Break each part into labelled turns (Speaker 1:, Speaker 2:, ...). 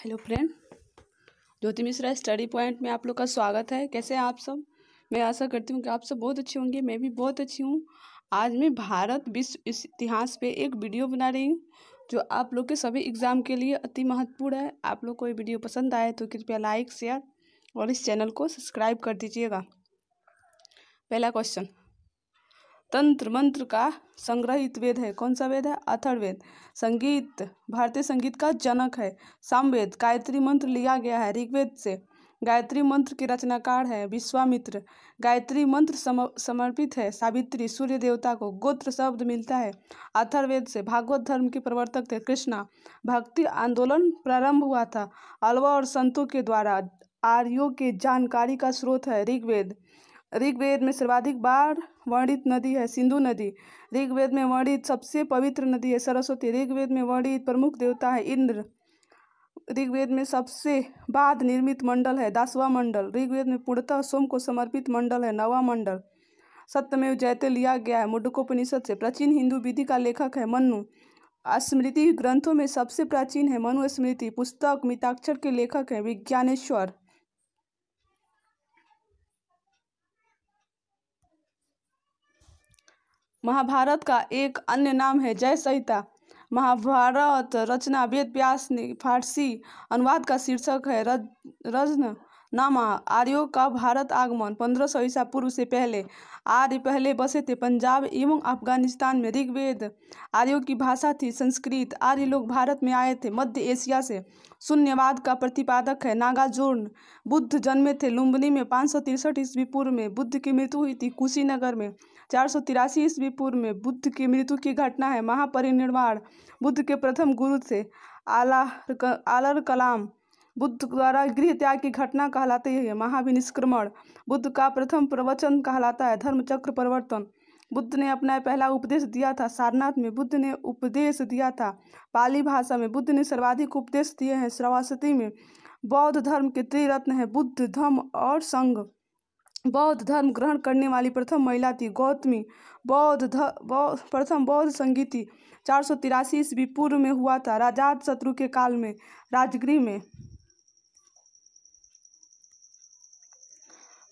Speaker 1: Hello friend, ज्योति Mishra study point में आप लोग का स्वागत है। कैसे हैं आप सब? मैं आशा करती हूँ कि आप सब बहुत अच्छे होंगे। मैं भी बहुत अच्छी हूँ। आज मैं भारत विश्व इतिहास पे एक वीडियो बना रही हूँ जो आप लोग के सभी एग्ज़ाम के लिए अति महत्वपूर्ण है। आप लोग को ये वीडियो पसंद आए तो कृपया लाइक, शेयर और इस चैनल को सब्सक्राइब कर दीजिएगा। पहला क्वेश्चन, तंत्र मंत्र का संग्रहित वेद है। कौन सा वेद है? अथर्ववेद। संगीत भारतीय संगीत का जनक है। सामवेद गायत्री मंत्र लिया गया है ऋग्वेद से। गायत्री मंत्र के रचनाकार है विश्वामित्र। गायत्री मंत्र समर्पित है सावित्री सूर्य देवता को। गोत्र शब्द मिलता है अथर्ववेद से। भागवत धर्म के प्रवर्तक थे कृष्णा। भक्ति आंदोलन प्रारंभ हुआ था अलवा और संतों के द्वारा। आर्यों के जानकारी का स्रोत है ऋग्वेद। ऋग्वेद में सर्वाधिक बार वर्णित नदी है सिंधु नदी। ऋग्वेद में वर्णित सबसे पवित्र नदी है सरस्वती। ऋग्वेद में वर्णित प्रमुख देवता है इंद्र। ऋग्वेद में सबसे बाद निर्मित मंडल है 10वां मंडल। ऋग्वेद में पूर्णतः सोम को समर्पित मंडल है 9वां मंडल। सत्यमेव जयते लिया गया है मुंडकोपनिषद से। प्राचीन हिंदू विधि का लेखक है मनु। स्मृति ग्रंथों में सबसे प्राचीन है मनु स्मृति। पुस्तक मिताक्षर के लेखक है विज्ञानेश्वर। महाभारत का एक अन्य नाम है जय संहिता। महाभारत रचना वेद व्यास ने फारसी अनुवाद का शीर्षक है रजनामा। आर्यों का भारत आगमन 1500 ईसा पूर्व से पहले। आर्य पहले बसे थे पंजाब एवं अफगानिस्तान में। ऋग्वेद आर्यों की भाषा थी संस्कृत। आर्य लोग भारत में आए थे मध्य एशिया से। शून्यवाद का प्रतिपादक है नागार्जुन। बुद्ध जन्मे थे लुम्बिनी में 563 ईस्वी पूर्व में। बुद्ध की मृत्यु हुई थी कुशीनगर में 483 ईस्वी पूर्व में। बुद्ध की मृत्यु की घटना है महापरिनिर्वाण। बुद्ध के प्रथम गुरु थे आलर कलाम। बुद्ध द्वारा गृह त्याग की घटना कहलाती है महाविनिष्क्रमण। बुद्ध का प्रथम प्रवचन कहलाता है धर्मचक्र प्रवर्तन। बुद्ध ने अपना पहला उपदेश दिया था सारनाथ में। बुद्ध ने उपदेश दिया था पाली भाषा में। बुद्ध ने सर्वाधिक उपदेश दिए हैं श्रावस्ती में। बौद्ध धर्म के त्रिरत्न है बुद्ध धम्म और संघ। बौद्ध धर्म ग्रहण करने वाली प्रथम महिला थी गौतमी। प्रथम बौद्ध संगीति 483 ईस्वी पूर्व में हुआ था राजात शत्रु के काल में राजगृह में।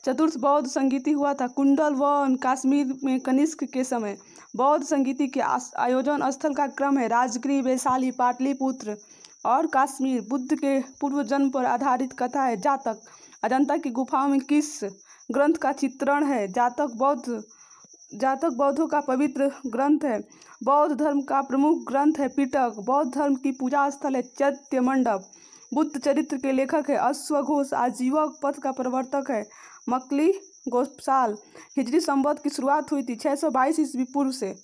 Speaker 1: चतुर्थ बौद्ध संगीति हुआ था कुंडल वन कश्मीर में कनिष्क के समय। बौद्ध संगीति के आयोजन स्थल का क्रम है राजगृह वैशाली पाटलिपुत्र और कश्मीर। बुद्ध के पूर्व जन्म पर आधारित कथा है जातक। अजंता की गुफाओं में किस ग्रंथ का चित्रण है? जातक बौद्धों का पवित्र ग्रंथ है। बौद्ध धर्म का प्रमुख ग्रंथ है पिटक। बौद्ध धर्म की पूजा स्थल है चैत्य मंडप। बुद्ध चरित्र के लेखक है अश्वघोष। आजीवक पथ का प्रवर्तक है मकली गोपाल। हिजरी संवत की शुरुआत हुई थी 622 ईस्वी पूर्व से।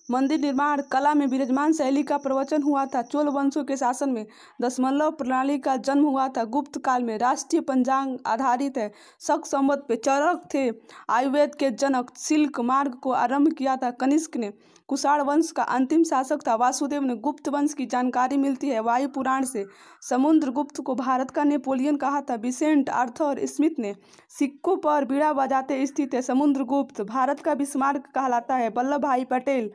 Speaker 1: मंदिर निर्माण कला में विराजमान शैली का प्रवचन हुआ था चोल वंशों के शासन में। दशमलव प्रणाली का जन्म हुआ था गुप्त काल में। राष्ट्रीय पंचांग आधारित है शक संवत पे। चरक थे आयुर्वेद के जनक। सिल्क मार्ग को आरंभ किया था कनिष्क ने। कुषाण वंश का अंतिम शासक था वासुदेव ने। गुप्त वंश की जानकारी मिलती है वायु पुराण से। समुद्रगुप्त को भारत का नेपोलियन कहा था विसेंट आर्थर स्मिथ ने। सिक्कों पर बीड़ा बजाते स्थित है समुद्रगुप्त। भारत का बिस्मार्क कहलाता है वल्लभ भाई पटेल।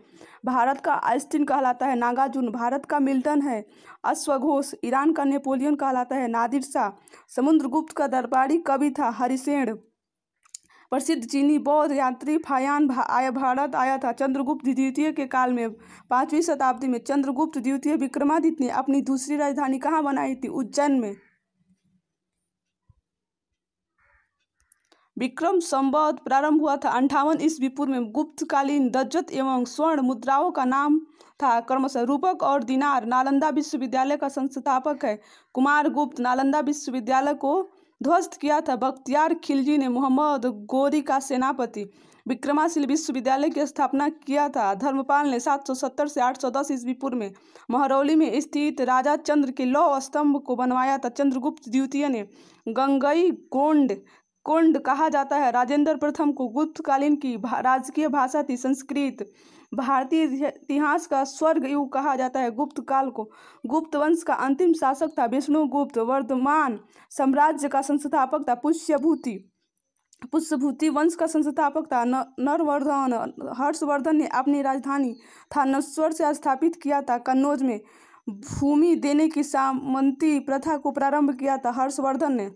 Speaker 1: भारत का आइंस्टीन कहलाता है नागार्जुन। भारत का मिल्टन है अश्वघोष। ईरान का नेपोलियन कहलाता है नादिर शाह। समुद्रगुप्त का दरबारी कवि था हरिसेन। प्रसिद्ध चीनी बौद्ध यात्री फायान भारत आया था चंद्रगुप्त द्वितीय के काल में 5वीं शताब्दी में। चंद्रगुप्त द्वितीय विक्रमादित्य ने अपनी दूसरी राजधानी कहाँ बनाई थी? उज्जैन में। विक्रम संवत प्रारंभ हुआ था 58 ईस्वी पूर्व में। गुप्तकालीन दज्जत एवं स्वर्ण मुद्राओं का नाम था क्रमशः रूपक और दिनार। नालंदा विश्वविद्यालय का संस्थापक है कुमार गुप्त। नालंदा विश्वविद्यालय को ध्वस्त किया था बख्तियार खिलजी ने। मोहम्मद गोरी का सेनापति। विक्रमाशील विश्वविद्यालय की स्थापना किया था धर्मपाल ने 770 से 810 ईस्वी पूर्व में। महरौली में स्थित राजा चंद्र के लौह स्तंभ को बनवाया था चंद्रगुप्त द्वितीय ने। गंगई कोंड कहा जाता है राजेंद्र प्रथम को। गुप्तकालीन की राजकीय भाषा थी संस्कृत। भारतीय इतिहास का स्वर्ग युग कहा जाता है गुप्त काल को। गुप्त वंश का अंतिम शासक था विष्णुगुप्त। वर्धमान साम्राज्य का संस्थापक था पुष्यभूति। पुष्यभूति वंश का संस्थापक था। नरवर्धन हर्षवर्धन ने अपनी राजधानी थानेश्वर से स्थापित किया था। कन्नौज में भूमि देने की सामंती प्रथा को प्रारंभ किया था हर्षवर्धन ने।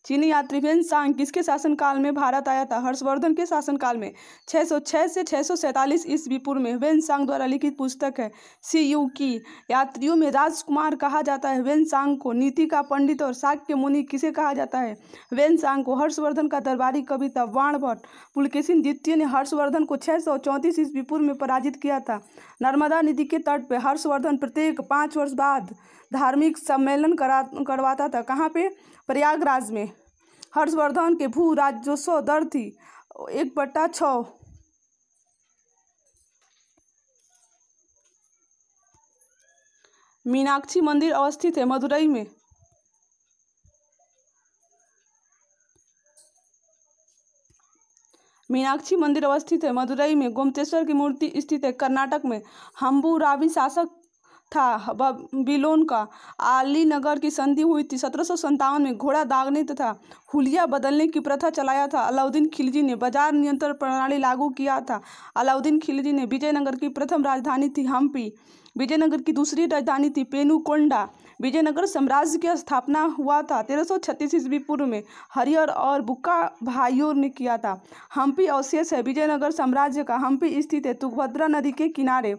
Speaker 1: चीनी यात्री वेनसांग किसके शासनकाल में भारत आया था? हर्षवर्धन के शासनकाल में। 606 से 647 ईस्वी पूर्व में वेनसांग द्वारा लिखित पुस्तक है सीयू की। यात्रियों में राजकुमार कहा जाता है वेनसांग को। नीति का पंडित और शाक्य मुनि किसे कहा जाता है? वेनसांग को। हर्षवर्धन का दरबारी कवि था बाणभट्ट। पुलकेशिन द्वितीय ने हर्षवर्धन को 634 ईस्वी पूर्व में पराजित किया था। नर्मदा नदी के तट पर हर्षवर्धन प्रत्येक 5 वर्ष बाद धार्मिक सम्मेलन करवाता था। कहाँ पे? प्रयागराज में। हर्षवर्धन के भू राजस्व दर थी 1/6। मीनाक्षी मंदिर अवस्थित है मदुरई में। मीनाक्षी मंदिर अवस्थित है मदुरई में। गोमतेश्वर की मूर्ति स्थित है कर्नाटक में। हम्बुरावी शासक था बाबिलोन का। अलीनगर की संधि हुई थी 1757 में। घोड़ा दागने तथा हुलिया बदलने की प्रथा चलाया था अलाउद्दीन खिलजी ने। बाजार नियंत्रण प्रणाली लागू किया था अलाउद्दीन खिलजी ने। विजयनगर की प्रथम राजधानी थी हम्पी। विजयनगर की दूसरी राजधानी थी पेनुकोंडा। विजयनगर साम्राज्य की स्थापना हुआ था 1336 ईस्वी पूर्व में। हरिहर और बुक्का भाइयों ने किया था। हम्पी अवशेष है विजयनगर साम्राज्य का। हम्पी स्थित है तुंगभद्रा नदी के किनारे।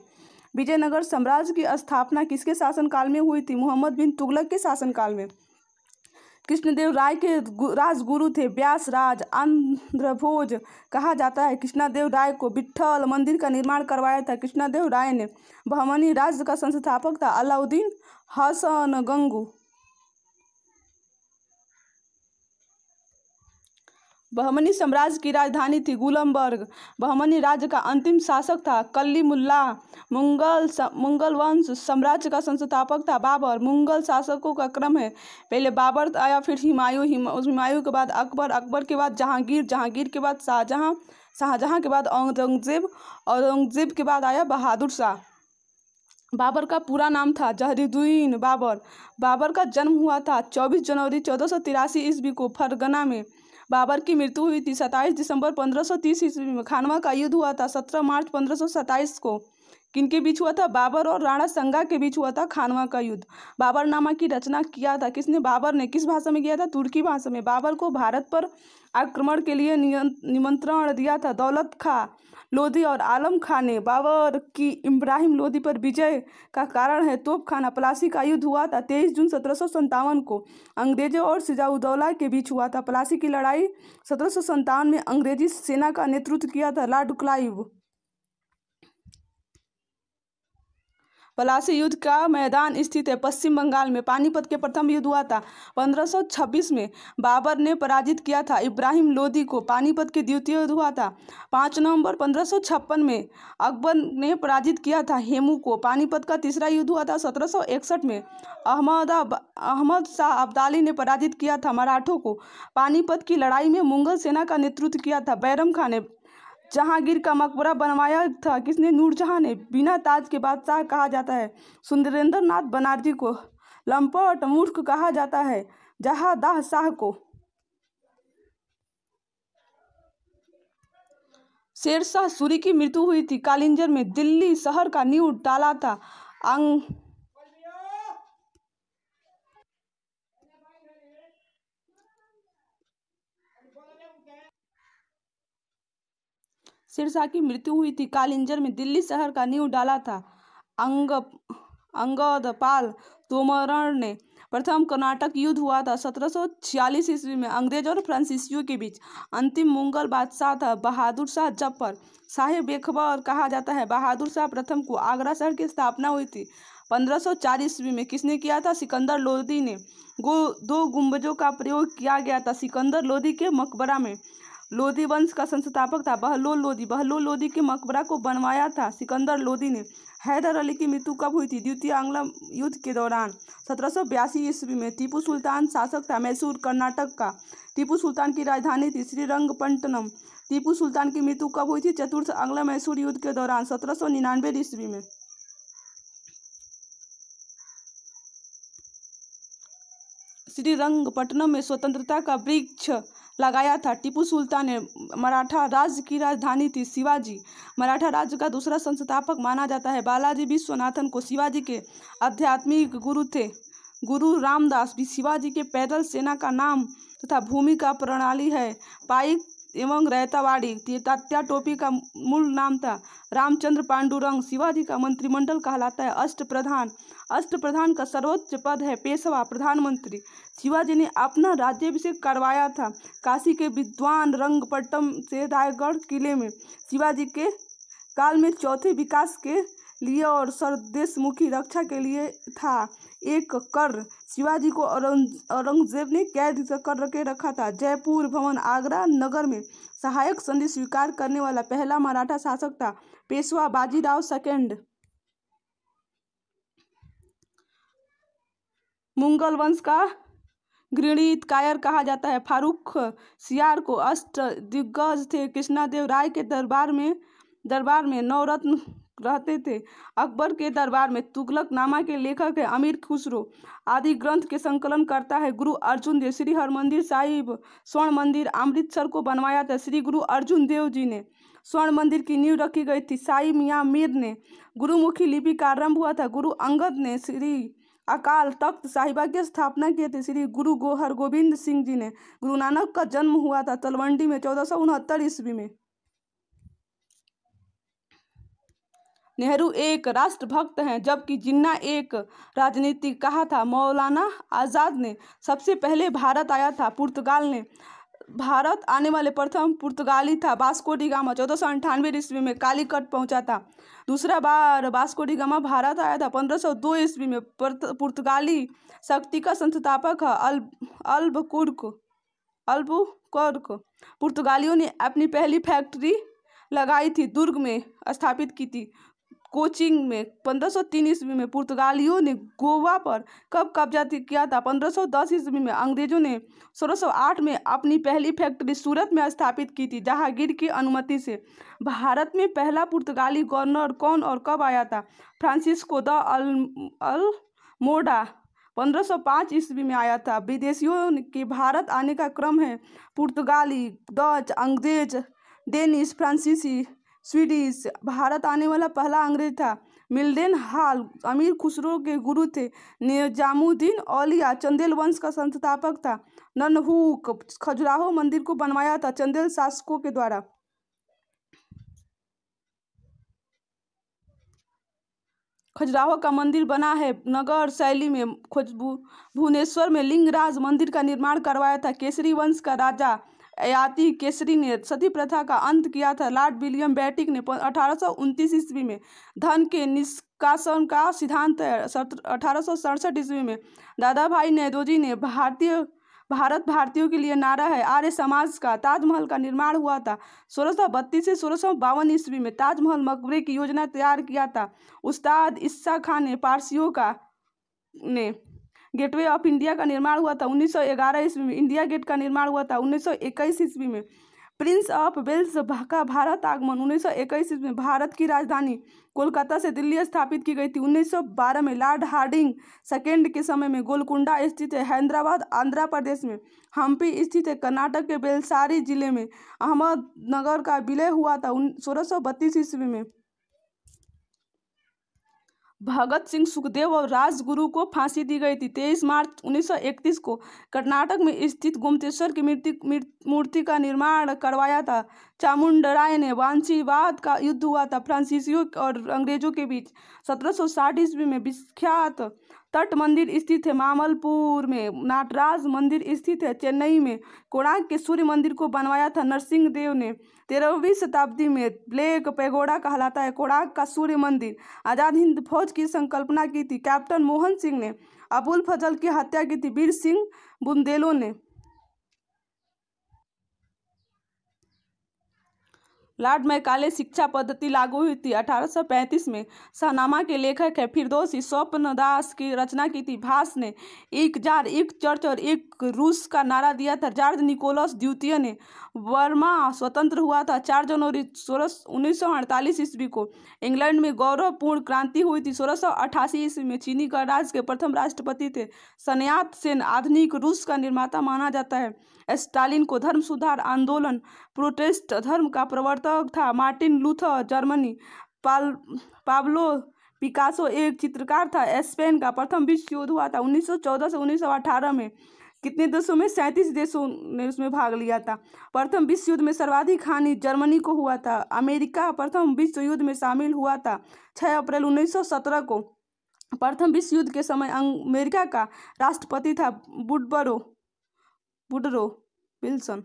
Speaker 1: विजयनगर साम्राज्य की स्थापना किसके शासनकाल में हुई थी? मोहम्मद बिन तुगलक के शासनकाल में। कृष्णदेव राय के राजगुरु थे व्यासराज। आंध्रभोज कहा जाता है। कृष्णदेव राय को विट्ठल मंदिर का निर्माण करवाया था कृष्णदेव राय ने। बहमनी राज्य का संस्थापक था अलाउद्दीन हसनगंगू। बहमनी साम्राज्य की राजधानी थी गुलमबर्ग। बहमनी राज्य का अंतिम शासक था कलीमुल्लाह। मुगल वंश साम्राज्य का संस्थापक था बाबर। मुगल शासकों का क्रम है पहले बाबर आया, फिर हुमायूं के बाद अकबर, अकबर के बाद जहांगीर, जहांगीर के बाद शाहजहां, शाहजहां के बाद औरंगजेब, औरंगजेब के बाद आया बहादुर शाह। बाबर का पूरा नाम था जहरुद्दीन बाबर। बाबर का जन्म हुआ था 24 जनवरी 1483 ईस्वी को फरगना में। बाबर की मृत्यु हुई थी 27 दिसंबर 1530 ईस्वी में। खानवा का युद्ध हुआ था 17 मार्च 1527 को। किनके बीच हुआ था? बाबर और राणा संगा के बीच हुआ था खानवा का युद्ध। बाबरनामा की रचना किया था किसने? बाबर ने। किस भाषा में किया था? तुर्की भाषा में। बाबर को भारत पर आक्रमण के लिए निमंत्रण दिया था दौलत खां लोधी और आलम खां ने। बाबर की इब्राहिम लोधी पर विजय का कारण है तोपखाना। प्लासी का युद्ध हुआ था 23 जून 1757 को। अंग्रेजों और सिराजुद्दौला के बीच हुआ था। प्लासी की लड़ाई 1757 में अंग्रेजी सेना का नेतृत्व किया था लॉर्ड क्लाइव। प्लासी युद्ध का मैदान स्थित है पश्चिम बंगाल में। पानीपत के प्रथम युद्ध हुआ था 1526 में। बाबर ने पराजित किया था इब्राहिम लोधी को। पानीपत के द्वितीय युद्ध हुआ था 5 नवंबर 1556 में। अकबर ने पराजित किया था हेमू को। पानीपत का तीसरा युद्ध हुआ था 1761 में। अहमद शाह अब्दाली ने पराजित किया था मराठों को। पानीपत की लड़ाई में मुगल सेना का नेतृत्व किया था बैरम खान ने। जहांगीर का मकबरा बनवाया था किसने? नूरजहां ने। बिना ताज के बादशाह कहा जाता है सुरेंद्र नाथ बनर्जी को। लंपट मूर्ख कहा जाता है जहांदाह शाह को। शेरशाह सूरी की मृत्यु हुई थी कालिंजर में। दिल्ली शहर का नींव डाला था शेरशाह की मृत्यु हुई थी कालिंजर में। दिल्ली शहर का नींव डाला था अंगदपाल तोमर ने। प्रथम कर्नाटक युद्ध हुआ था 1746 ईस्वी में अंग्रेज और फ्रांसीसियों के बीच। अंतिम मुगल बादशाह था बहादुर शाह जफर। साहेब बेखबर कहा जाता है बहादुर शाह प्रथम को। आगरा शहर की स्थापना हुई थी 1504 ईस्वी में। किसने किया था? सिकंदर लोदी ने। 2 गुंबजों का प्रयोग किया गया था सिकंदर लोदी के मकबरा में। लोदी वंश का संस्थापक था बहलोल लोदी। बहलोल लोदी के मकबरा को बनवाया था सिकंदर लोदी ने। हैदर अली की मृत्यु कब हुई थी? द्वितीय आंग्ल युद्ध के दौरान 1782 ईस्वी में। टीपू सुल्तान शासक था मैसूर कर्नाटक का। टीपू सुल्तान की राजधानी थी श्रीरंगपट्टनम। टीपू सुल्तान की मृत्यु कब हुई थी? चतुर्थ आंग्ल मैसूर युद्ध के दौरान 1799 ईस्वी में। श्रीरंगपट्टनम में स्वतंत्रता का वृक्ष लगाया था। टीपू सुल्तान ने मराठा राज्य की राजधानी थी शिवाजी। मराठा राज्य का दूसरा संस्थापक माना जाता है। बालाजी विश्वनाथन को शिवाजी के आध्यात्मिक गुरु थे। गुरु रामदास भी शिवाजी के पैदल सेना का नाम तथा भूमि का प्रणाली है। पाइक एवं रैतावाड़ी तात्या टोपी का मूल नाम था। रामचंद्र पांडुरंग शिवाजी का मंत्रिमंडल कहलाता है। अष्टप्रधान का सर्वोच्च पद है पेशवा प्रधानमंत्री। शिवाजी ने अपना राज्याभिषेक करवाया था काशी के विद्वान रंगपट्टम से रायगढ़ किले में। शिवाजी के काल में चौथे विकास के लिए और स्वदेशमुखी रक्षा के लिए था एक कर। शिवाजी को औरंगजेब ने कैद कर के रखा था। जयपुर भवन आगरा नगर में सहायक संधि स्वीकार करने वाला पहला मराठा शासक था पेशवा बाजीराव सेकंड। मुगल वंश का गृणित कायर कहा जाता है। फारूक सियार को अष्ट दिग्गज थे। कृष्णदेव राय के दरबार में नवरत्न रहते थे। अकबर के दरबार में तुगलकनामा के लेखक है अमीर खुसरो। आदि ग्रंथ के संकलन करता है गुरु अर्जुन देव। श्री हरमंदिर साहिब स्वर्ण मंदिर अमृतसर को बनवाया था श्री गुरु अर्जुन देव जी ने। स्वर्ण मंदिर की नींव रखी गई थी साई मियाँ मीर ने। गुरुमुखी लिपि का आरंभ हुआ था गुरु अंगद ने। श्री अकाल तख्त साहिबा की स्थापना की थी श्री गुरु हरगोबिंद सिंह जी ने। गुरु नानक का जन्म हुआ था तलवंडी में 1469 ईस्वी में। नेहरू एक राष्ट्रभक्त हैं जबकि जिन्ना एक राजनीतिक कहा था। मौलाना आज़ाद ने सबसे पहले भारत आया था। पुर्तगाल ने भारत आने वाले प्रथम पुर्तगाली था वास्को डी गामा। 1498 ईस्वी में कालीकट पहुंचा था। दूसरा बार वास्को डी गामा भारत आया था 1502 ईस्वी में। पुर्तगाली शक्ति का संस्थापक है अल्बुकर्क। पुर्तगालियों ने अपनी पहली फैक्ट्री लगाई थी दुर्ग में स्थापित की थी कोचिंग में। 1503 ईस्वी में पुर्तगालियों ने गोवा पर कब कब्जा किया था 1510 ईस्वी में। अंग्रेजों ने 1608 में अपनी पहली फैक्ट्री सूरत में स्थापित की थी जहांगीर की अनुमति से। भारत में पहला पुर्तगाली गवर्नर कौन और कब आया था? फ्रांसिस्को द अल्मोडा 1505 ईस्वी में आया था। विदेशियों के भारत आने का क्रम है पुर्तगाली, डच, अंग्रेज, डेनिश, फ्रांसीसी, स्वीडिश। भारत आने वाला पहला अंग्रेज था मिल्डन हॉल। अमीर खुसरो के गुरु थे निजामुद्दीन औलिया। चंदेल वंश का संस्थापक था ननहूक। खजुराहो मंदिर को बनवाया था चंदेल शासकों के द्वारा। खजुराहो का मंदिर बना है नगर शैली में। भुवनेश्वर में लिंगराज मंदिर का निर्माण करवाया था केसरी वंश का राजा अयाती केसरी ने। सती प्रथा का अंत किया था लॉर्ड विलियम बेटिक ने 1829 ईस्वी में। धन के निष्कासन का सिद्धांत 1867 ईस्वी में। दादा भाई नेरोजी ने भारत भारतीयों के लिए नारा है आर्य समाज का। ताजमहल का निर्माण हुआ था 1632 से 1652 ईस्वी में। ताजमहल मकबरे की योजना तैयार किया था उस्ताद इस्सा खान ने पारसियों का ने। गेटवे ऑफ इंडिया का निर्माण हुआ था 1911 ईस्वी में। इंडिया गेट का निर्माण हुआ था 1921 ईस्वी में। प्रिंस ऑफ वेल्स का भारत आगमन 1921 ईस्वी में। भारत की राजधानी कोलकाता से दिल्ली स्थापित की गई थी 1912 में। लॉर्ड हार्डिंग सेकेंड के समय में। गोलकुंडा स्थित है हैदराबाद आंध्र प्रदेश में। हम्पी स्थित है कर्नाटक के बेलसारी जिले में। अहमदनगर का विलय हुआ था 1632 ईस्वी में। भगत सिंह, सुखदेव और राजगुरु को फांसी दी गई थी 23 मार्च 1931 को। कर्नाटक में स्थित गोमतेश्वर की मूर्ति का निर्माण करवाया था चामुंडराय ने। वांशीवाद का युद्ध हुआ था फ्रांसीसियों और अंग्रेजों के बीच 1760 ईस्वी में। विख्यात तट मंदिर स्थित है मामलपुर में। नाटराज मंदिर स्थित है चेन्नई में। कोणार्क के सूर्य मंदिर को बनवाया था नरसिंह देव ने 13वीं शताब्दी में। ब्लैक पैगोडा कहलाता है कोणार्क का सूर्य मंदिर। आजाद हिंद फौज की संकल्पना की थी कैप्टन मोहन सिंह ने। अबुल फजल की हत्या की थी वीर सिंह बुंदेलो ने। लॉर्ड मैकाले शिक्षा पद्धति लागू हुई थी 1835 में। शाहनामा के लेखक है फिरदौसी स्वप्नदास की रचना की थी। भास ने एक जार, एक चर्च और एक रूस का नारा दिया था। जॉर्ज निकोलस द्वितीय ने बर्मा स्वतंत्र हुआ था 4 जनवरी 1948 ईस्वी को। इंग्लैंड में गौरवपूर्ण क्रांति हुई थी 1688 ईस्वी में। चीनी गणराज्य के प्रथम राष्ट्रपति थे सन्यात सेन। आधुनिक रूस का निर्माता माना जाता है। स्टालिन को धर्म सुधार आंदोलन प्रोटेस्ट धर्म का प्रवर्तक था। Martin Luther Germany. Pablo Picasso एक चित्रकार था। स्पेन का प्रथम विश्व युद्ध हुआ था 1914 से 1918 में। कितने देशों में? 37 देशों ने उसमें भाग लिया था। प्रथम विश्व युद्ध में सर्वाधिक हानि जर्मनी को हुआ था। अमेरिका प्रथम विश्व युद्ध में शामिल हुआ था 6 अप्रैल 1917 को। प्रथम विश्व युद्ध के समय अमेरिका का राष्ट्रपति था वुडरो विल्सन।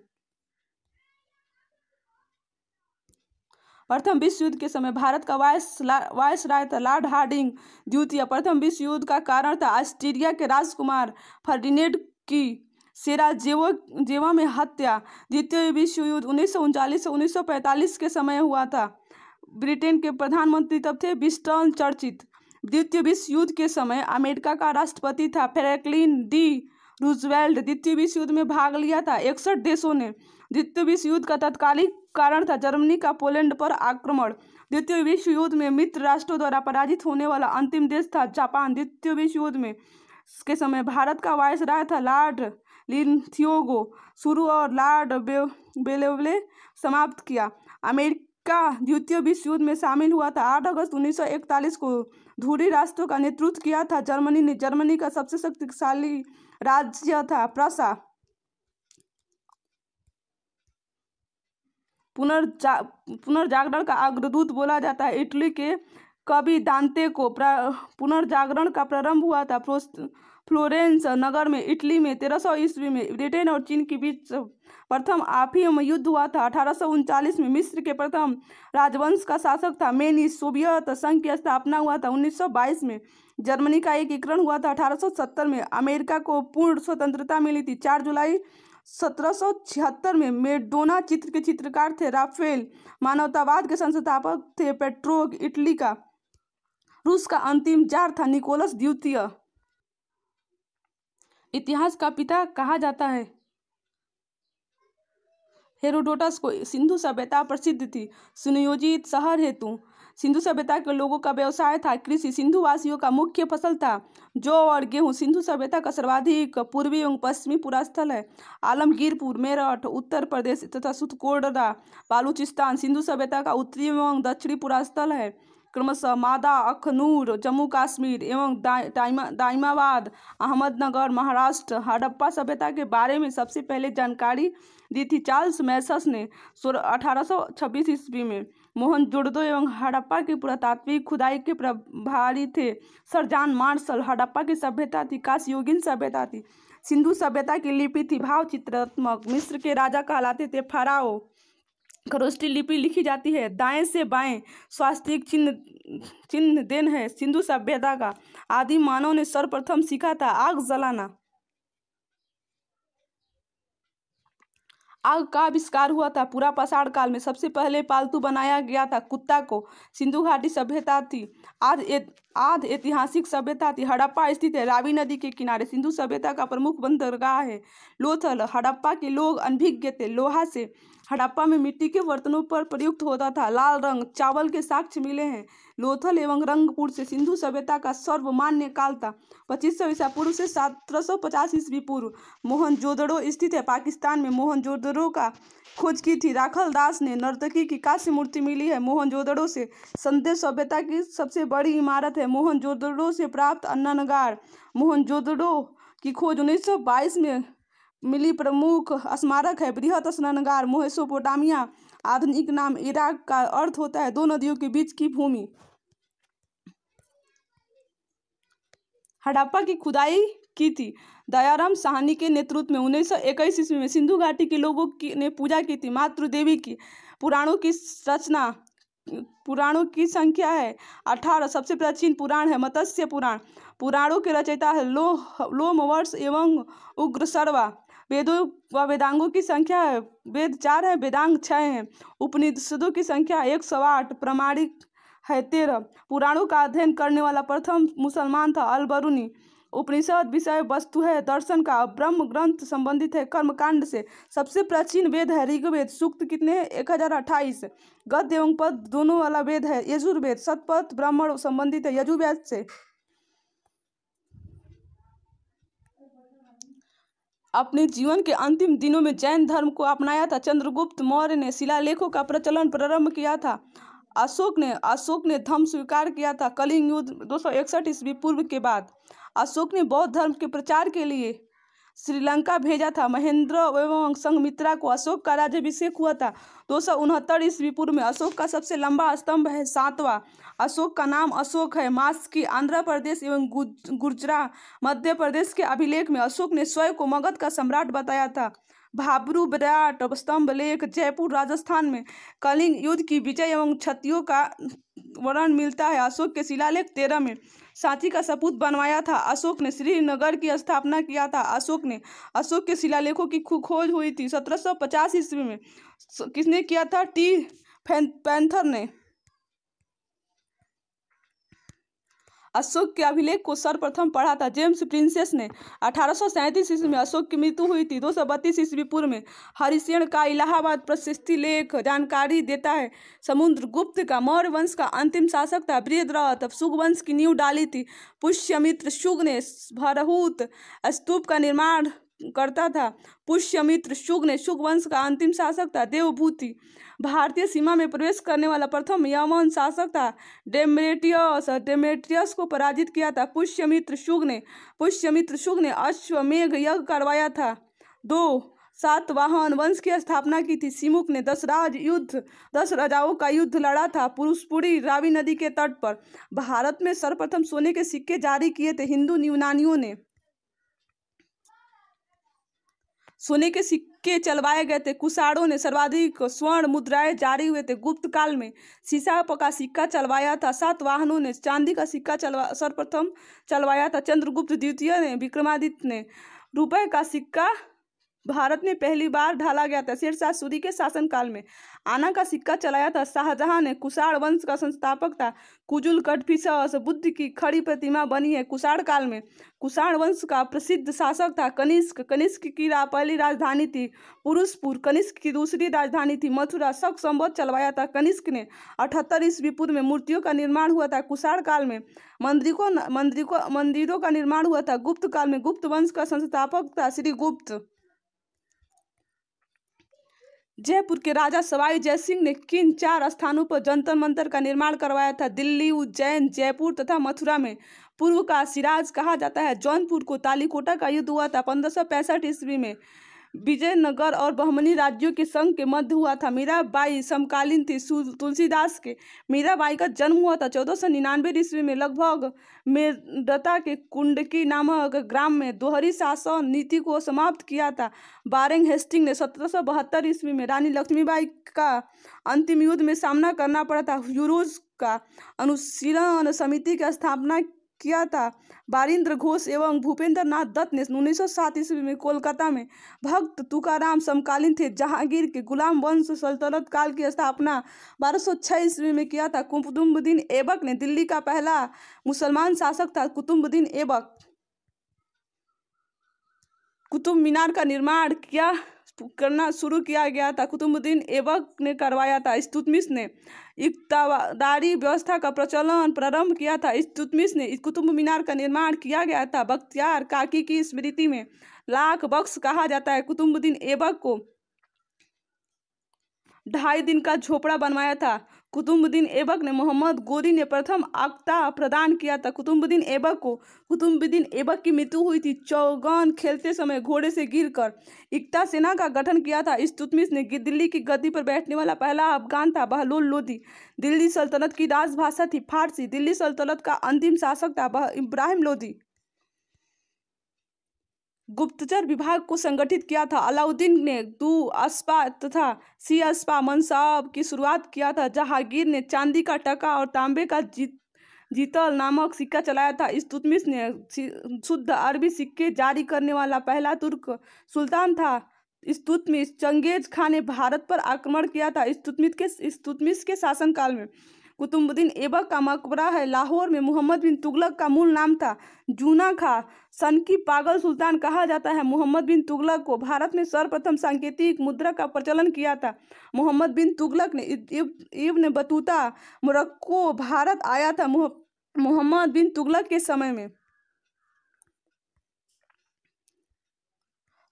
Speaker 1: प्रथम विश्व युद्ध के समय भारत का वायसराय था लॉर्ड हार्डिंग द्वितीय। प्रथम विश्व युद्ध का कारण था ऑस्ट्रिया के राजकुमार फर्डिनेंड की सेराजेवो में हत्या। द्वितीय विश्व युद्ध 1939 से 1945 के समय हुआ था। ब्रिटेन के प्रधानमंत्री तब थे विंस्टन चर्चिल। द्वितीय विश्व युद्ध के समय अमेरिका का राष्ट्रपति था फ्रैंकलिन डी रूजवेल्ट। द्वितीय विश्व युद्ध में भाग लिया था 61 देशों ने। द्वितीय विश्व युद्ध का तत्कालिक कारण था जर्मनी का पोलैंड पर आक्रमण। द्वितीय विश्व युद्ध में मित्र राष्ट्रों द्वारा पराजित होने वाला अंतिम देश था जापान। द्वितीय विश्व युद्ध में के समय भारत का वायसराय था लॉर्ड लिंथियोगो शुरू और लॉर्ड बेलेवले समाप्त किया। अमेरिका द्वितीय विश्व युद्ध में शामिल हुआ था 8 अगस्त 1941 को। धुरी राष्ट्रों का नेतृत्व किया था जर्मनी ने। जर्मनी का सबसे शक्तिशाली राज्य था प्रसा। पुनर्जागरण का अग्रदूत बोला जाता है। इटली के कवि दांते को पुनर्जागरण का प्रारंभ हुआ था फ्लोरेंस नगर में इटली में 1300 ईस्वी में। ब्रिटेन और चीन के बीच प्रथम अफीम युद्ध हुआ था 1839 में। मिस्र के प्रथम राजवंश का शासक था मेनी। सोवियत संघ की स्थापना हुआ था 1922 में। जर्मनी का एकीकरण हुआ था 1870 में। अमेरिका को पूर्ण स्वतंत्रता मिली थी 4 जुलाई 1776 में। मेडोना चित्र के चित्रकार थे राफेल। मानवतावाद के संस्थापक थे पेट्रो। इटली का रूस का अंतिम जार था निकोलस द्वितीय। इतिहास का पिता कहा जाता है। हेरोडोटस को सिंधु सभ्यता प्रसिद्ध थी सुनियोजित शहर हेतु। सिंधु सभ्यता के लोगों का व्यवसाय था कृषि। सिंधु वासियों का मुख्य फसल था जौ और गेहूं। सिंधु सभ्यता का सर्वाधिक पूर्वी एवं पश्चिमी पुरास्थल है आलमगीरपुर, मेरठ उत्तर प्रदेश तथा सुतकोडरा बालूचिस्तान। सिंधु सभ्यता का उत्तरी एवं दक्षिणी पुरास्थल है क्रमशः मादा अखनूर जम्मू कश्मीर एवं दाइमाबाद अहमदनगर महाराष्ट्र। हड़प्पा सभ्यता के बारे में सबसे पहले जानकारी दी थी चार्ल्स मैसस ने 1826 ईस्वी में। मोहनजोदड़ो एवं हड़प्पा की पुरातात्विक खुदाई के प्रभारी थे सर जॉन मार्शल। हड़प्पा की सभ्यता थी कांस्ययुगीन सभ्यता थी। सिंधु सभ्यता की लिपि थी भाव चित्रात्मक। मिस्र के राजा कहलाते थे फराओ। खरोष्टी लिपि लिखी जाती है दाएं से बाएं। स्वास्तिक चिन्ह देन है सिंधु सभ्यता का। आदिम मानव ने सर्वप्रथम सीखा था आग जलाना। आग का आविष्कार हुआ था पूरा पाषाण काल में। सबसे पहले पालतू बनाया गया था कुत्ता को। सिंधु घाटी सभ्यता थी आद ऐतिहासिक सभ्यता थी। हड़प्पा स्थित है रावी नदी के किनारे। सिंधु सभ्यता का प्रमुख बंदरगाह है लोथल। हड़प्पा के लोग अनभिज्ञ थे। लोहा से हड़प्पा में मिट्टी के बर्तनों पर प्रयुक्त होता था। लाल रंग चावल के साक्ष्य मिले हैं लोथल एवं रंगपुर से। सिंधु सभ्यता का सर्वमान्य काल था 2500 ईसा पूर्व से 1750 ईस्वी पूर्व। मोहनजोदड़ो स्थित है पाकिस्तान में। मोहनजोदड़ो का खोज की थी राखल दास ने। नर्तकी की कांस्य मूर्ति मिली है मोहनजोदड़ो से। संदेश सभ्यता की सबसे बड़ी इमारत है मोहनजोदड़ो से प्राप्त अन्नगार। मोहनजोदड़ो की खोज 1922 में मिली। प्रमुख स्मारक है बृहत स्नानगार मेसोपोटामिया। आधुनिक नाम इराक का अर्थ होता है 2 नदियों के बीच की भूमि। हड़प्पा की खुदाई की थी दयाराम साहनी के नेतृत्व में 1921 ईस्वी में। सिंधु घाटी के लोगों ने पूजा की थी मातृ देवी की। पुराणों की संख्या है 18। सबसे प्राचीन पुराण है मत्स्य पुराण। पुराणों के रचयिता है लोमवर्ष एवं उग्रसर्वा। वेदों व वेदांगों की संख्या है, वेद 4 है, वेदांग 6 हैं। उपनिषदों की संख्या 108, प्रमाणिक है 13। पुराणों का अध्ययन करने वाला प्रथम मुसलमान था अल-बरूनी। उपनिषद विषय वस्तु है दर्शन का, ब्रह्म ग्रंथ संबंधित है कर्मकांड से। सबसे प्राचीन वेद है ऋग्वेद। सूक्त कितने हैं? 1028। गद्य एवं पद दोनों वाला वेद है यजुर्वेद। शतपथ ब्राह्मण संबंधित है यजुर्वेद से। अपने जीवन के अंतिम दिनों में जैन धर्म को अपनाया था। चंद्रगुप्त मौर्य ने शिलालेखों का प्रचलन प्रारंभ किया था। अशोक ने धर्म स्वीकार किया था। कलिंग युद्ध 261 ईस्वी पूर्व के बाद अशोक ने बौद्ध धर्म के प्रचार के लिए श्रीलंका भेजा था। महेंद्र एवं संघमित्रा को अशोक का राज्याभिषेक हुआ था 269 ईस्वी पूर्व में। अशोक का सबसे लंबा स्तंभ है 7वां। अशोक का नाम अशोक है। मास्की आंध्र प्रदेश एवं गुर्जरा मध्य प्रदेश के अभिलेख में अशोक ने स्वयं को मगध का सम्राट बताया था। भाब्रू विराट स्तंभ लेख जयपुर राजस्थान में कलिंग युद्ध की विजय एवं क्षतियों का वर्णन मिलता है। अशोक के शिलालेख 13 में सांची का सपूत बनवाया था। अशोक ने श्रीनगर की स्थापना किया था। अशोक के शिलालेखों की खोज हुई थी 1750 ईस्वी में। किसने किया था? टी पैंथर ने। अशोक के अभिलेख को सर्वप्रथम पढ़ा था जेम्स प्रिंसेस ने। 1837 ईस्वी में अशोक की मृत्यु हुई थी 232 ईस्वी पूर्व में। हरिसेन का इलाहाबाद प्रशस्ति लेख जानकारी देता है। समुद्रगुप्त का मौर्य वंश का अंतिम शासक था। बृहद्रथ शुग वंश की नींव डाली थी। पुष्यमित्र शुग ने भरहूत स्तूप का निर्माण करता था। पुष्यमित्र शुग ने शुग वंश का अंतिम शासक था। देवभूति भारतीय सीमा में प्रवेश करने वाला प्रथम यवन शासक था। डेमेट्रियस को पराजित किया था। पुष्यमित्र शुग ने अश्वमेघ यज्ञ करवाया था। 2 सातवाहन वंश की स्थापना की थी। सिमुक ने 10 राजाओं का युद्ध लड़ा था पुरुषपुरी रावी नदी के तट पर। भारत में सर्वप्रथम सोने के सिक्के जारी किए थे हिंदू यूनानियों ने। सोने के सिक्के चलवाए गए थे। कुषाणों ने सर्वाधिक स्वर्ण मुद्राएं जारी हुए थे। गुप्त काल में सीसा का सिक्का चलवाया था। सातवाहनों ने चांदी का सिक्का सर्वप्रथम चलवाया था। चंद्रगुप्त द्वितीय ने विक्रमादित्य ने रुपए का सिक्का भारत में पहली बार ढाला गया था। शेरशाह सूरी के शासनकाल में आना का सिक्का चलाया था। शाहजहां ने कुषाण वंश का संस्थापक था। कुजुल कटफिसस बुद्ध की खड़ी प्रतिमा बनी है। कुषाण काल में कुषाण वंश का प्रसिद्ध शासक था कनिष्क की पहली राजधानी थी पुरुषपुर। कनिष्क की दूसरी राजधानी थी मथुरा। शक संवत चलवाया था कनिष्क ने। 78 ईस्वी पूर्व में मूर्तियों का निर्माण हुआ था। कुषाण काल में मंदिरों का निर्माण हुआ था। गुप्त काल में गुप्त वंश का संस्थापक था श्रीगुप्त। जयपुर के राजा सवाई जयसिंह ने किन 4 स्थानों पर जंतर मंतर का निर्माण करवाया था? दिल्ली, उज्जैन, जयपुर तथा मथुरा में। पूर्व का सिराज कहा जाता है। जौनपुर को तालीकोटा का युद्ध हुआ था 1565 ईस्वी में। विजयनगर और बहमनी राज्यों के संघ के मध्य हुआ था। मीराबाई समकालीन थी तुलसीदास के। मीराबाई का जन्म हुआ था 1499 ईस्वी में लगभग मेरठा के कुंडकी नामक ग्राम में। दोहरी शासन नीति को समाप्त किया था वारेन हेस्टिंग ने। 1772 ईस्वी में रानी लक्ष्मीबाई का अंतिम युद्ध में सामना करना पड़ा था। यूरोज का अनुशीलन समिति की स्थापना किया था बारिंद्र घोष एवं भूपेंद्र नाथ दत्त ने। 1907 ईस्वी में कोलकाता में भक्त तुकाराम समकालीन थे। जहांगीर के गुलाम वंश सल्तनत काल की स्थापना 1206 ईस्वी में किया था। कुतुबुद्दीन ऐबक ने दिल्ली का पहला मुसलमान शासक था। कुतुबुद्दीन ऐबक। कुतुब मीनार का निर्माण करना शुरू किया गया था। कुतुबुद्दीन ऐबक ने करवाया था। इल्तुतमिश ने इक्तादारी व्यवस्था का प्रचलन प्रारंभ किया था। इल्तुतमिश ने कुतुब मीनार का निर्माण किया गया था। बख्तियार काकी की स्मृति में लाख बख्श कहा जाता है। कुतुबुद्दीन ऐबक को 2.5 दिन का झोपड़ा बनवाया था। कुतुबुद्दीन ऐबक ने मोहम्मद गोरी ने प्रथम अक्ता प्रदान किया था। कुतुबुद्दीन ऐबक की मृत्यु हुई थी चौगान खेलते समय घोड़े से गिरकर। इक्ता सेना का गठन किया था। इल्तुतमिश ने दिल्ली की गद्दी पर बैठने वाला पहला अफगान था बहलोल लोदी। दिल्ली सल्तनत की राजभाषा थी फारसी। दिल्ली सल्तनत का अंतिम शासक था इब्राहिम लोदी। गुप्तचर विभाग को संगठित किया था। अलाउद्दीन ने 2 अस्पा तथा 3 अस्पा मनसाब की शुरुआत किया था। जहांगीर ने चांदी का टका और तांबे का जीतल नामक सिक्का चलाया था। इल्तुतमिश ने शुद्ध अरबी सिक्के जारी करने वाला पहला तुर्क सुल्तान था। इल्तुतमिश चंगेज खान ने भारत पर आक्रमण किया था। इल्तुतमिश के शासनकाल में कुतुबुद्दीन ऐबक का मकबरा है लाहौर में। मोहम्मद बिन तुगलक का मूल नाम था जूना खां। सन की पागल सुल्तान कहा जाता है। मोहम्मद बिन तुगलक को भारत में सर्वप्रथम सांकेतिक मुद्रा का प्रचलन किया था। मोहम्मद बिन तुगलक ने इब्न बतूता मोरक्को भारत आया था। मोहम्मद बिन तुगलक के समय में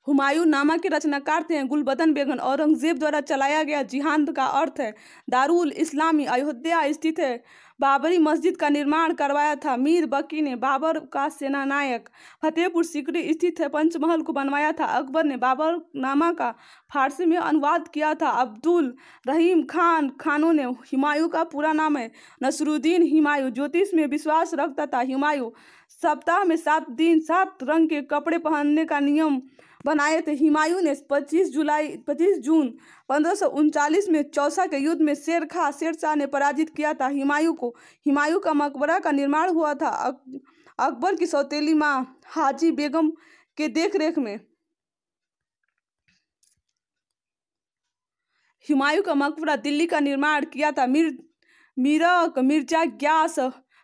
Speaker 1: हुमायूं नामा के रचनाकार थे गुलबदन बेगम। औरंगजेब द्वारा चलाया गया जिहाद का अर्थ है दारुल इस्लामी अयोध्या स्थित है। बाबरी मस्जिद का निर्माण करवाया था मीर बकी ने। बाबर का सेनानायक फतेहपुर सीकरी स्थित है पंचमहल को बनवाया था। अकबर ने बाबर नामा का फारसी में अनुवाद किया था। अब्दुल रहीम खान खानों ने हुमायूं का पूरा नाम है नसरुद्दीन हुमायूं ज्योतिष में विश्वास रखता था। हुमायूं सप्ताह में 7 दिन 7 रंग के कपड़े पहनने का नियम बनाए थे। हुमायूं ने 25 जून 1539 में चौसा के युद्ध में शेरशाह ने पराजित किया था। हुमायूं का मकबरा का निर्माण हुआ था अकबर की सौतेली मां हाजी बेगम के देखरेख में। हुमायूं का मकबरा दिल्ली का निर्माण किया था मीरक मिर्जा ग्यास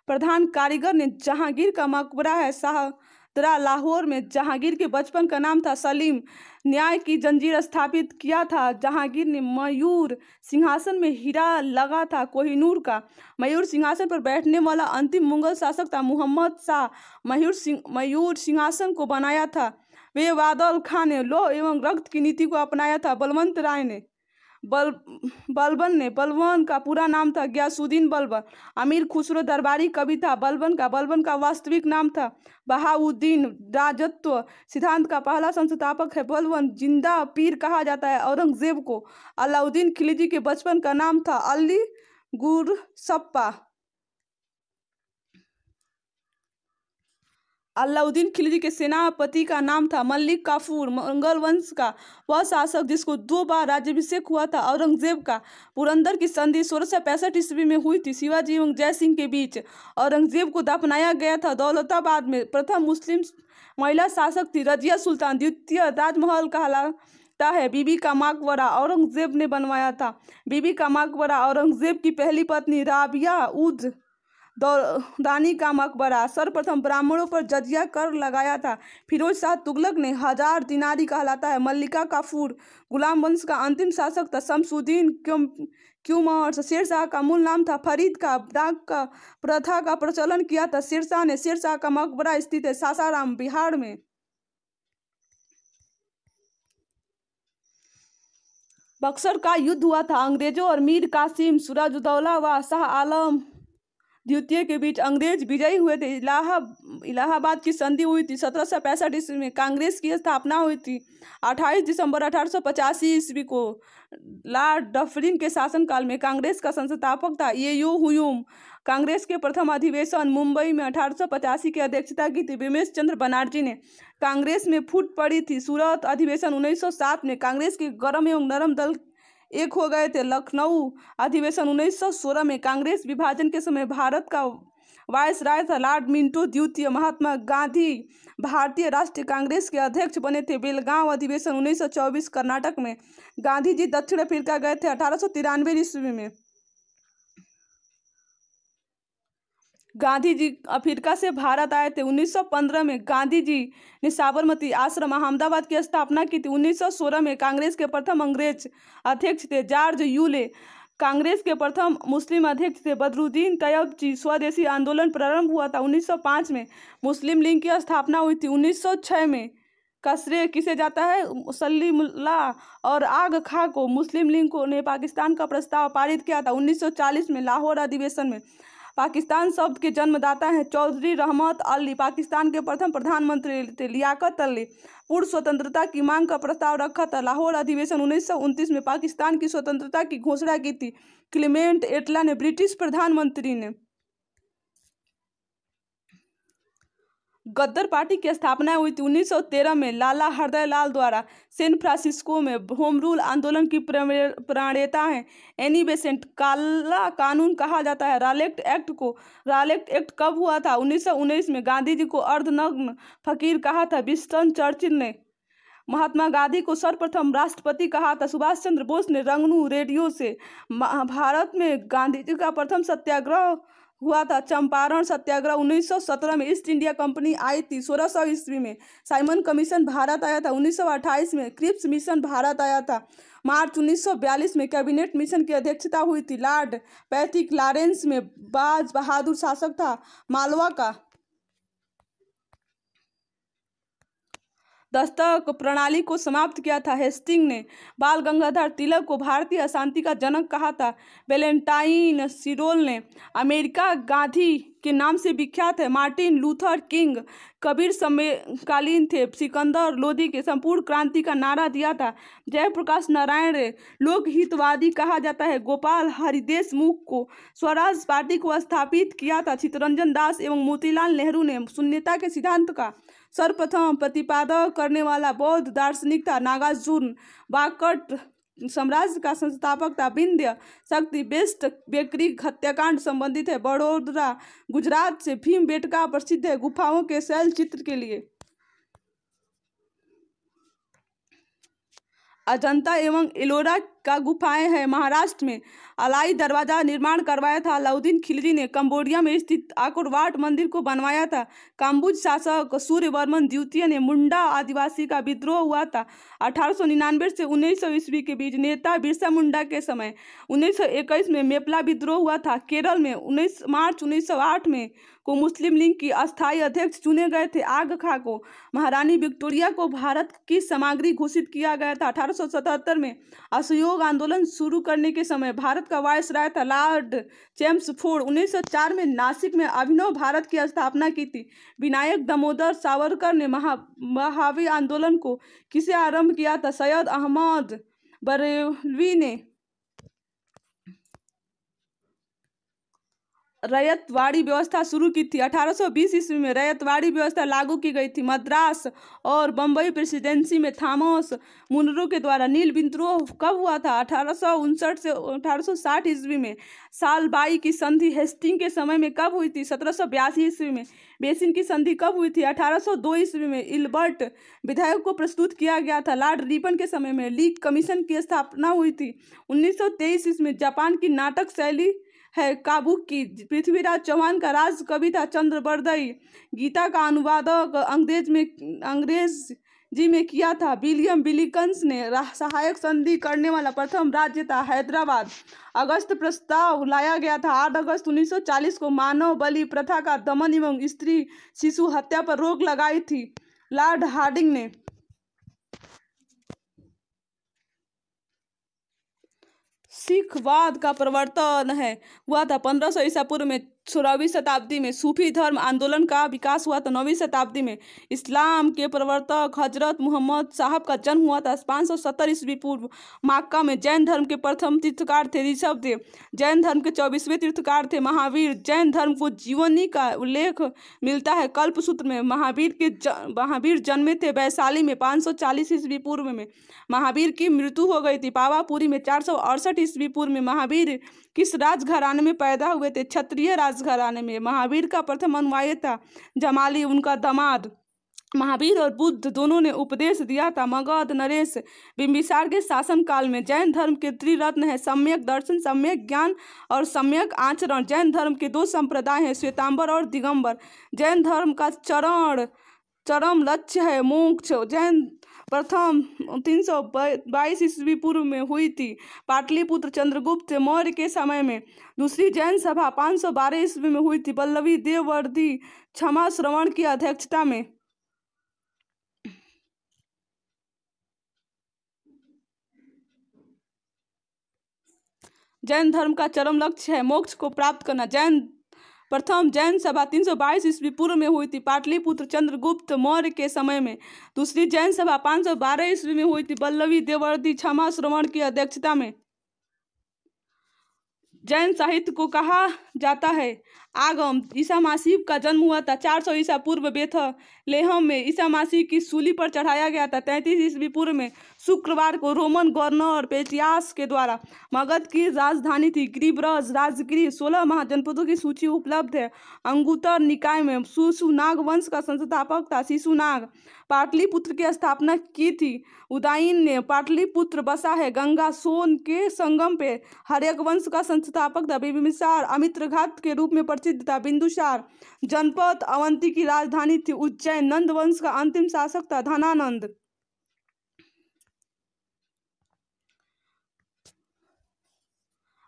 Speaker 1: प्रधान कारीगर ने। जहांगीर का मकबरा है शाहदरा लाहौर में। जहांगीर के बचपन का नाम था सलीम। न्याय की जंजीर स्थापित किया था जहांगीर ने। मयूर सिंहासन में हीरा लगा था कोहिनूर का। मयूर सिंहासन पर बैठने वाला अंतिम मुगल शासक था मुहम्मद शाह। मयूर सिंहासन को बनाया था बेवादल खान ने। लौह एवं रक्त की नीति को अपनाया था बलवंत राय ने। बलबन का पूरा नाम था गयासुद्दीन बलबन। अमीर खुसरो दरबारी कवि था बलबन का वास्तविक नाम था बहाउद्दीन। राजत्व सिद्धांत का पहला संस्थापक है बलबन। जिंदा पीर कहा जाता है औरंगजेब को। अलाउद्दीन खिलजी के बचपन का नाम था अली गुरसप्पा। अलाउद्दीन खिलजी के सेनापति का नाम था मलिक काफूर। मंगल वंश का वह शासक जिसको 2 बार राज्याभिषेक हुआ था। औरंगजेब का पुरंदर की संधि 1665 ईस्वी में हुई थी शिवाजी एवं जय सिंह के बीच। औरंगजेब को दफनाया गया था दौलताबाद में। प्रथम मुस्लिम महिला शासक थी रजिया सुल्तान। द्वितीय ताजमहल कहलाता है बीबी का मकबरा औरंगजेब ने बनवाया था। बीबी का मकबरा औरंगजेब की पहली पत्नी राबिया उद दौरानी का मकबरा। सर्वप्रथम ब्राह्मणों पर जजिया कर लगाया था फिरोज शाह तुगलक ने। 1000 दिनारी कहलाता है। मल्लिका काफूर गुलाम वंश का अंतिम शासक था। शमसुद्दीन क्यूमर शेरशाह का मूल नाम था फरीद का डाक का प्रथा का प्रचलन किया था शेरशाह ने। शेरशाह का मकबरा स्थित है सासाराम बिहार में। बक्सर का युद्ध हुआ था अंग्रेजों और मीर कासिम सिराजुद्दौला व शाह आलम द्वितीय के बीच। अंग्रेज विजयी हुए थे। इलाहाबाद की संधि हुई थी 1765 ईस्वी में। कांग्रेस की स्थापना हुई थी 28 दिसंबर 1885 ईस्वी को। लॉर्ड डफरिन के शासनकाल में कांग्रेस का संस्थापक था येयू हुयूम। कांग्रेस के प्रथम अधिवेशन मुंबई में 1885 की अध्यक्षता की थी बिमेश चंद्र बनर्जी ने। कांग्रेस में फूट पड़ी थी। सूरत अधिवेशन 1907 में कांग्रेस के गर्म एवं नरम दल एक हो गए थे। लखनऊ अधिवेशन 1916 में। कांग्रेस विभाजन के समय भारत का वायसराय था लॉर्ड मिंटो द्वितीय। महात्मा गांधी भारतीय राष्ट्रीय कांग्रेस के अध्यक्ष बने थे। बेलगांव अधिवेशन 1924 कर्नाटक में। गांधी जी दक्षिण अफ्रीका गए थे 1893 ईस्वी में। गांधी जी अफ्रीका से भारत आए थे 1915 में। गांधी जी ने साबरमती आश्रम अहमदाबाद की स्थापना की थी। 1916 में कांग्रेस के प्रथम अंग्रेज अध्यक्ष थे जॉर्ज यूले। कांग्रेस के प्रथम मुस्लिम अध्यक्ष थे बदरुद्दीन तैयब जी। स्वदेशी आंदोलन प्रारंभ हुआ था 1905 में। मुस्लिम लीग की स्थापना हुई थी 1906 में। का श्रेय किसे जाता है सलीमुल्लाह और आग खां को। मुस्लिम लीग को ने पाकिस्तान का प्रस्ताव पारित किया था 1940 में लाहौर अधिवेशन में। पाकिस्तान शब्द के जन्मदाता हैं चौधरी रहमत अली। पाकिस्तान के प्रथम प्रधानमंत्री थे लियाकत अली। पूर्ण स्वतंत्रता की मांग का प्रस्ताव रखा था लाहौर अधिवेशन 1929 में। पाकिस्तान की स्वतंत्रता की घोषणा की थी क्लीमेंट एटला ने ब्रिटिश प्रधानमंत्री ने। गद्दर पार्टी की स्थापना हुई थी 1913 में लाला हृदयलाल द्वारा। सैन फ्रांसिस्को में होम रूल आंदोलन की प्रणेता हैं एनी बेसेंट। काला कानून कहा जाता है रालेक्ट एक्ट कब हुआ था? 1919 में। गांधी जी को अर्धनग्न फकीर कहा था विंस्टन चर्चिल ने। महात्मा गांधी को सर्वप्रथम राष्ट्रपति कहा था सुभाष चंद्र बोस ने रंगनू रेडियो से। भारत में गांधी जी का प्रथम सत्याग्रह हुआ था चंपारण सत्याग्रह 1917 में। ईस्ट इंडिया कंपनी आई थी 1600 ईस्वी में। साइमन कमीशन भारत आया था 1928 में। क्रिप्स मिशन भारत आया था मार्च 1942 में। कैबिनेट मिशन की अध्यक्षता हुई थी लॉर्ड पैथिक लॉरेंस में। बाज बहादुर शासक था मालवा का। दस्तक प्रणाली को समाप्त किया था हेस्टिंग ने। बाल गंगाधर तिलक को भारतीय अशांति का जनक कहा था वेलेंटाइन सिरोल ने। अमेरिका गांधी के नाम से विख्यात है। मार्टिन लूथर किंग कबीर समकालीन थे। सिकंदर लोदी के संपूर्ण क्रांति का नारा दिया था। जयप्रकाश नारायण लोकहितवादी कहा जाता है। गोपाल हरिदेश मुख को स्वराज पार्टी को स्थापित किया था। चित्तरंजन दास एवं मोतीलाल नेहरू ने शून्यता के सिद्धांत का सर्वप्रथम प्रतिपादन करने वाला बौद्ध दार्शनिक था नागार्जुन। वाकट साम्राज्य का संस्थापक था। विंध्य शक्ति बेस्ट बेकरी हत्याकांड संबंधित है बड़ौदा गुजरात से। भीमबेटका प्रसिद्ध है गुफाओं के शैल चित्र के लिए। अजंता एवं एलोरा का गुफाएं हैं महाराष्ट्र में। अलाई दरवाजा निर्माण करवाया था अलाउद्दीन खिलजी ने। कंबोडिया में स्थित आकोर वाट मंदिर को बनवाया था काम्बुज शासक सूर्यवर्मन द्वितीय ने। मुंडा आदिवासी का विद्रोह हुआ था 1899 से 1900 ईस्वी के बीच नेता बिरसा मुंडा के समय। 1921 में मेपला विद्रोह हुआ था केरल में। 19 मार्च 1908 में को मुस्लिम लीग की अस्थायी अध्यक्ष चुने गए थे आग खा को। महारानी विक्टोरिया को भारत की सामग्री घोषित किया गया था 1877 में। असहयोग आंदोलन शुरू करने के समय भारत का वायसराय था लॉर्ड चेम्सफोर्ड। 1904 में नासिक में अभिनव भारत की स्थापना की थी। विनायक दामोदर सावरकर ने महावी आंदोलन को किसे आरंभ किया था? सैयद अहमद बरेलवी ने। रैयतवाड़ी व्यवस्था शुरू की थी 1820 ईस्वी में। रैयतवाड़ी व्यवस्था लागू की गई थी मद्रास और बम्बई प्रेसिडेंसी में। थॉमस मुनरो के द्वारा नील विद्रोह कब हुआ था? 1859 से 1860 ईस्वी में। सालबाई की संधि हेस्टिंग के समय में कब हुई थी? 1782 ईस्वी में। बेसिन की संधि कब हुई थी? 1802 ईस्वी में। इल्बर्ट विधेयक को प्रस्तुत किया गया था लॉर्ड रिपन के समय में। लीग कमीशन की स्थापना हुई थी 1923 ईस्वी में। जापान की नाटक शैली है काबुकी। पृथ्वीराज चौहान का राज कवि था चंद्रबरदई। गीता का अनुवादक अंग्रेजी में किया था विलियम विलिकन्स ने। सहायक संधि करने वाला प्रथम राज्य था हैदराबाद। अगस्त प्रस्ताव लाया गया था 8 अगस्त 1940 को। मानव बलि प्रथा का दमन एवं स्त्री शिशु हत्या पर रोक लगाई थी लॉर्ड हार्डिंग ने। सिखवाद का प्रवर्तन हुआ था 1500 ईसा पूर्व में। 16वीं शताब्दी में सूफी धर्म आंदोलन का विकास हुआ था 9वीं शताब्दी में। इस्लाम के प्रवर्तक हजरत मोहम्मद साहब का जन्म हुआ था 570 ईस्वी पूर्व मक्का में। जैन धर्म के प्रथम तीर्थकार थे ऋषभदेव। जैन धर्म के 24वें तीर्थकार थे महावीर। जैन धर्म को जीवनी का उल्लेख मिलता है कल्पसूत्र में। महावीर जन्मे थे वैशाली में 540 ईस्वी पूर्व में। महावीर की मृत्यु हो गई थी पावापुरी में 468 ईस्वी पूर्व में। महावीर किस राजघराने में पैदा हुए थे? क्षत्रिय राजघराने में। महावीर का प्रथम अनुयायी था जमाली उनका दामाद। महावीर और बुद्ध दोनों ने उपदेश दिया था मगध नरेश बिंबिसार के शासन काल में। जैन धर्म के त्रिरत्न है सम्यक दर्शन, सम्यक ज्ञान और सम्यक आचरण। जैन धर्म के 2 संप्रदाय हैं श्वेतांबर और दिगंबर। जैन धर्म का चरम लक्ष्य है मोक्ष। जैन प्रथम 322 ईस्वी पूर्व में हुई थी पाटलिपुत्र चंद्रगुप्त मौर्य के समय में। दूसरी जैन सभा 512 ईस्वी में हुई थी वल्लभी देववर्दी क्षमा श्रवण की अध्यक्षता में। जैन धर्म का चरम लक्ष्य है मोक्ष को प्राप्त करना। प्रथम जैन सभा 322 ईस्वी पूर्व में हुई थी पाटलिपुत्र चंद्रगुप्त मौर्य के समय में। दूसरी जैन सभा 512 ईस्वी में हुई थी वल्लभी देववर्दी क्षमा श्रवण की अध्यक्षता में। जैन साहित्य को कहा जाता है आगम। ईसा मसीह का जन्म हुआ था 400 ईसा पूर्व बेथलेहम में। ईसा मसीह की सूली पर चढ़ाया गया था 33 ईस्वी पूर्व में शुक्रवार को रोमन गवर्नर पेटियास के द्वारा। मगध की राजधानी थी गिरिब्रज राजगिरी। 16 महाजनपदों की सूची उपलब्ध है। अंगुत्तर निकाय में शिशुनाग वंश का संस्थापक था शिशुनाग। पाटलिपुत्र की स्थापना की थी उदयन ने। पाटलिपुत्र बसा है गंगा सोन के संगम पे। हर्यक वंश का संस्थापक था बिंबिसार। अमित्रघात के रूप में प्रसिद्ध था बिंदुसार। जनपद अवंती की राजधानी थी उज्जैन। नंद वंश का अंतिम शासक था धनानंद।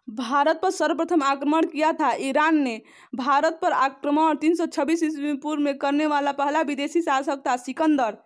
Speaker 1: भारत पर सर्वप्रथम आक्रमण किया था ईरान ने। भारत पर आक्रमण 326 ईस्वी पूर्व में करने वाला पहला विदेशी शासक था सिकंदर।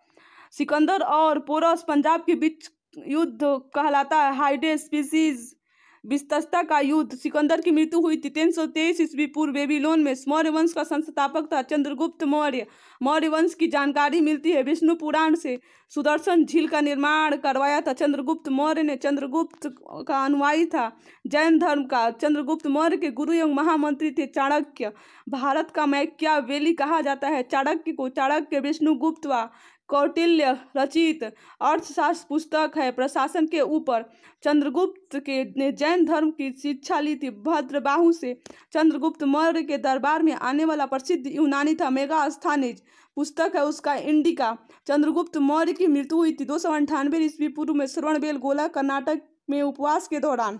Speaker 1: सिकंदर और पोरस पंजाब के बीच युद्ध कहलाता है हाइडे स्पीसीज बिस्तस्ता का युद्ध। सिकंदर की मृत्यु हुई थी 323 ईस्वी पूर्व बेबीलोन में। मौर्य वंश का संस्थापक था चंद्रगुप्त मौर्य। मौर्य वंश की जानकारी मिलती है विष्णु पुराण से। सुदर्शन झील का निर्माण करवाया था चंद्रगुप्त मौर्य ने। चंद्रगुप्त का अनुयायी था जैन धर्म का। चंद्रगुप्त मौर्य के गुरु एवं महामंत्री थे चाणक्य। भारत का मैकियावेली कहा जाता है चाणक्य को। चाणक्य विष्णुगुप्त व कौटिल्य रचित अर्थशास्त्र पुस्तक है प्रशासन के ऊपर। चंद्रगुप्त के ने जैन धर्म की शिक्षा ली थी भद्रबाहु से। चंद्रगुप्त मौर्य के दरबार में आने वाला प्रसिद्ध यूनानी था मेगास्थनीज। पुस्तक है उसका इंडिका। चंद्रगुप्त मौर्य की मृत्यु हुई थी 298 ईस्वी पूर्व में श्रवणबेलगोला कर्नाटक में उपवास के दौरान।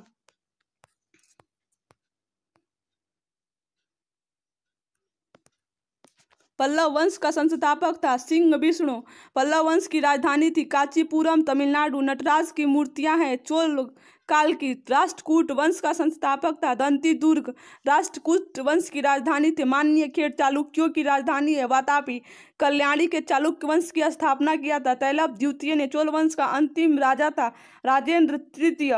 Speaker 1: पल्लव वंश का संस्थापक था सिंह विष्णु। पल्लव वंश की राजधानी थी कांचीपुरम तमिलनाडु। नटराज की मूर्तियां हैं चोल काल की। राष्ट्रकूट वंश का संस्थापक था दंती दुर्ग। राष्ट्रकूट वंश की राजधानी थी मान्यखेड़। चालुक्यों की राजधानी है वातापी। कल्याणी के चालुक्य वंश की स्थापना किया था तैलभ द्वितीय ने। चोल वंश का अंतिम राजा था राजेंद्र तृतीय।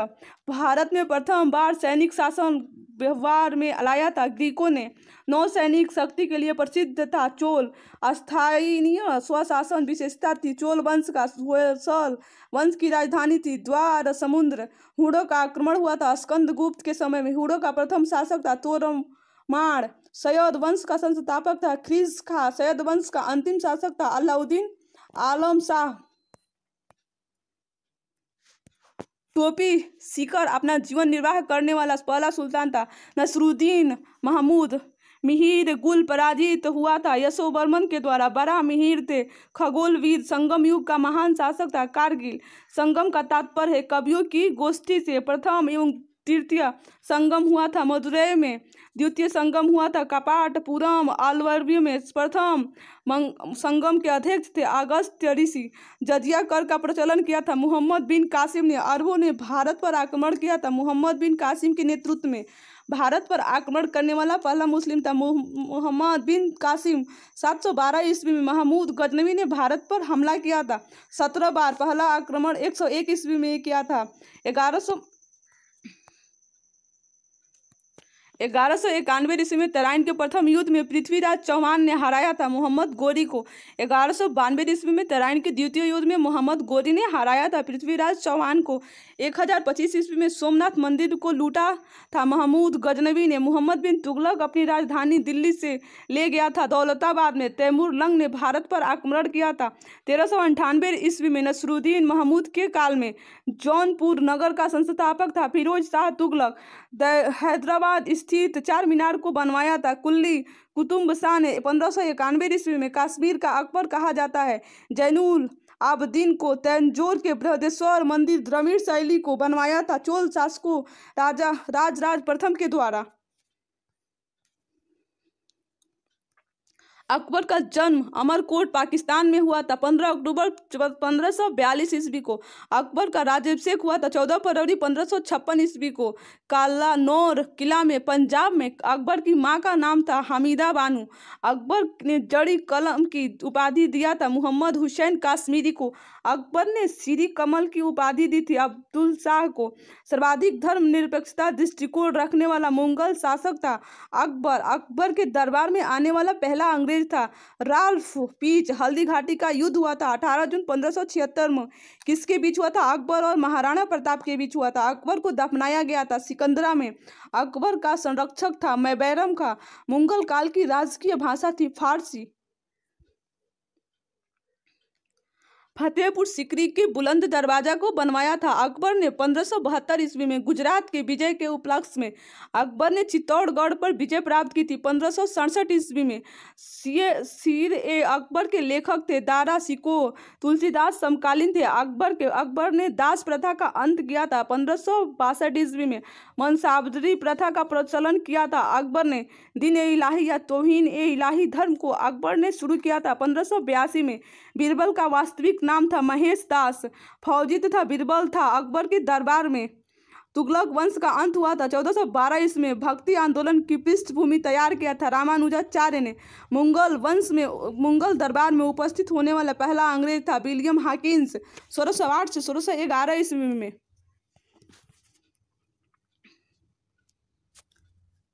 Speaker 1: भारत में प्रथम बार सैनिक शासन व्यवहार में लाया था ग्रीकों ने। नौसैनिक शक्ति के लिए प्रसिद्ध था चोल। स्थानीय स्वशासन विशेषता थी चोल वंश का। होयसल वंश की राजधानी थी द्वार समुद्र। हुड़ों का आक्रमण हुआ था स्कंदगुप्त के समय में। हुड़ों का प्रथम शासक था तोरमाण। सैयद वंश का संस्थापक था ख्रीस खां। सैयद वंश का अंतिम शासक था अलाउद्दीन आलम शाह। टोपी सीकर अपना जीवन निर्वाह करने वाला पहला सुल्तान था नसरुद्दीन महमूद। मिहिर गुल पराजित हुआ था यशोवर्मन के द्वारा। बड़ा मिहिर थे खगोलवीर। संगम युग का महान शासक था कारगिल। संगम का तात्पर्य है कवियों की गोष्ठी से। प्रथम एवं तृतीय संगम हुआ था मदुरै में। द्वितीय संगम हुआ था कपाटपुरम अलवर्य में। प्रथम संगम के अध्यक्ष थे अगस्त्य ऋषि। जजिया कर का प्रचलन किया था मोहम्मद बिन कासिम ने। अरबों ने भारत पर आक्रमण किया था मोहम्मद बिन कासिम के नेतृत्व में। भारत पर आक्रमण करने वाला पहला मुस्लिम था मोहम्मद बिन कासिम। 712 ईस्वी में महमूद गजनवी ने भारत पर हमला किया था 17 बार। पहला आक्रमण 101 ईस्वी में किया था। 1191 ईस्वी में तराइन के प्रथम युद्ध में पृथ्वीराज चौहान ने हराया था मोहम्मद गोरी को। 1192 ईस्वी में तराइन के द्वितीय युद्ध में मोहम्मद गोरी ने हराया था पृथ्वीराज चौहान को। 1025 ईस्वी में सोमनाथ मंदिर को लूटा था महमूद गजनवी ने। मोहम्मद बिन तुगलक अपनी राजधानी दिल्ली से ले गया था दौलताबाद में। तैमूर लंग ने भारत पर आक्रमण किया था 1398 ईस्वी में। नसरुद्दीन महमूद के काल में जौनपुर नगर का संस्थापक था फिरोज शाह तुगलक। हैदराबाद स्थित चार मीनार को बनवाया था कुल्ली कुतुब शाह ने। 1591 ईस्वी में कश्मीर का अकबर कहा जाता है जैनुल आबदीन को। तंजौर के बृहदेश्वर मंदिर द्रविड़ शैली को बनवाया था चोल शासकों राजराज प्रथम के द्वारा। अकबर का जन्म अमरकोट पाकिस्तान में हुआ था 15 अक्टूबर 1542 ईस्वी को। अकबर का राज्याभिषेक हुआ था 14 फरवरी 1556 ईस्वी को कालानौर किला में पंजाब में। अकबर की मां का नाम था हमीदा बानू। अकबर ने जड़ी कलम की उपाधि दिया था मोहम्मद हुसैन काश्मीरी को। अकबर ने श्री कमल की उपाधि दी थी अब्दुल शाह को। सर्वाधिक धर्मनिरपेक्षता दृष्टिकोण रखने वाला मुगल शासक था अकबर। अकबर के दरबार में आने वाला पहला अंग्रेज अंग्रेज था राल्फ पीच। हल्दी घाटी का युद्ध हुआ था 18 जून 1576 में। किसके बीच हुआ था? अकबर और महाराणा प्रताप के बीच हुआ था। अकबर को दफनाया गया था सिकंदरा में। अकबर का संरक्षक था बैरम का। मुगल काल की राजकीय भाषा थी फारसी। फतेहपुर सीकरी के बुलंद दरवाजा को बनवाया था अकबर ने 1572 ईस्वी में। गुजरात के विजय के उपलक्ष्य में अकबर ने चित्तौड़गढ़ पर विजय प्राप्त की थी 1567 ईस्वी में। सीर ए अकबर के लेखक थे दारा शिकोह। तुलसीदास समकालीन थे अकबर ने दास प्रथा का अंत किया था 1562 ईस्वी में। मनसाबदरी प्रथा का प्रचलन किया था अकबर ने। दिन ए इलाही या तौहीन ए इलाही धर्म को अकबर ने शुरू किया था 1582 में। बीरबल का वास्तविक नाम था महेश दास। फौजी तथा बीरबल था अकबर के दरबार में। तुगलक वंश का अंत हुआ था 1412 ईस्वी में। भक्ति आंदोलन की पृष्ठभूमि तैयार किया था रामानुजाचार्य ने। मुगल दरबार में उपस्थित होने वाला पहला अंग्रेज था विलियम हॉकिंस 1608 से 1611 ईस्वी में।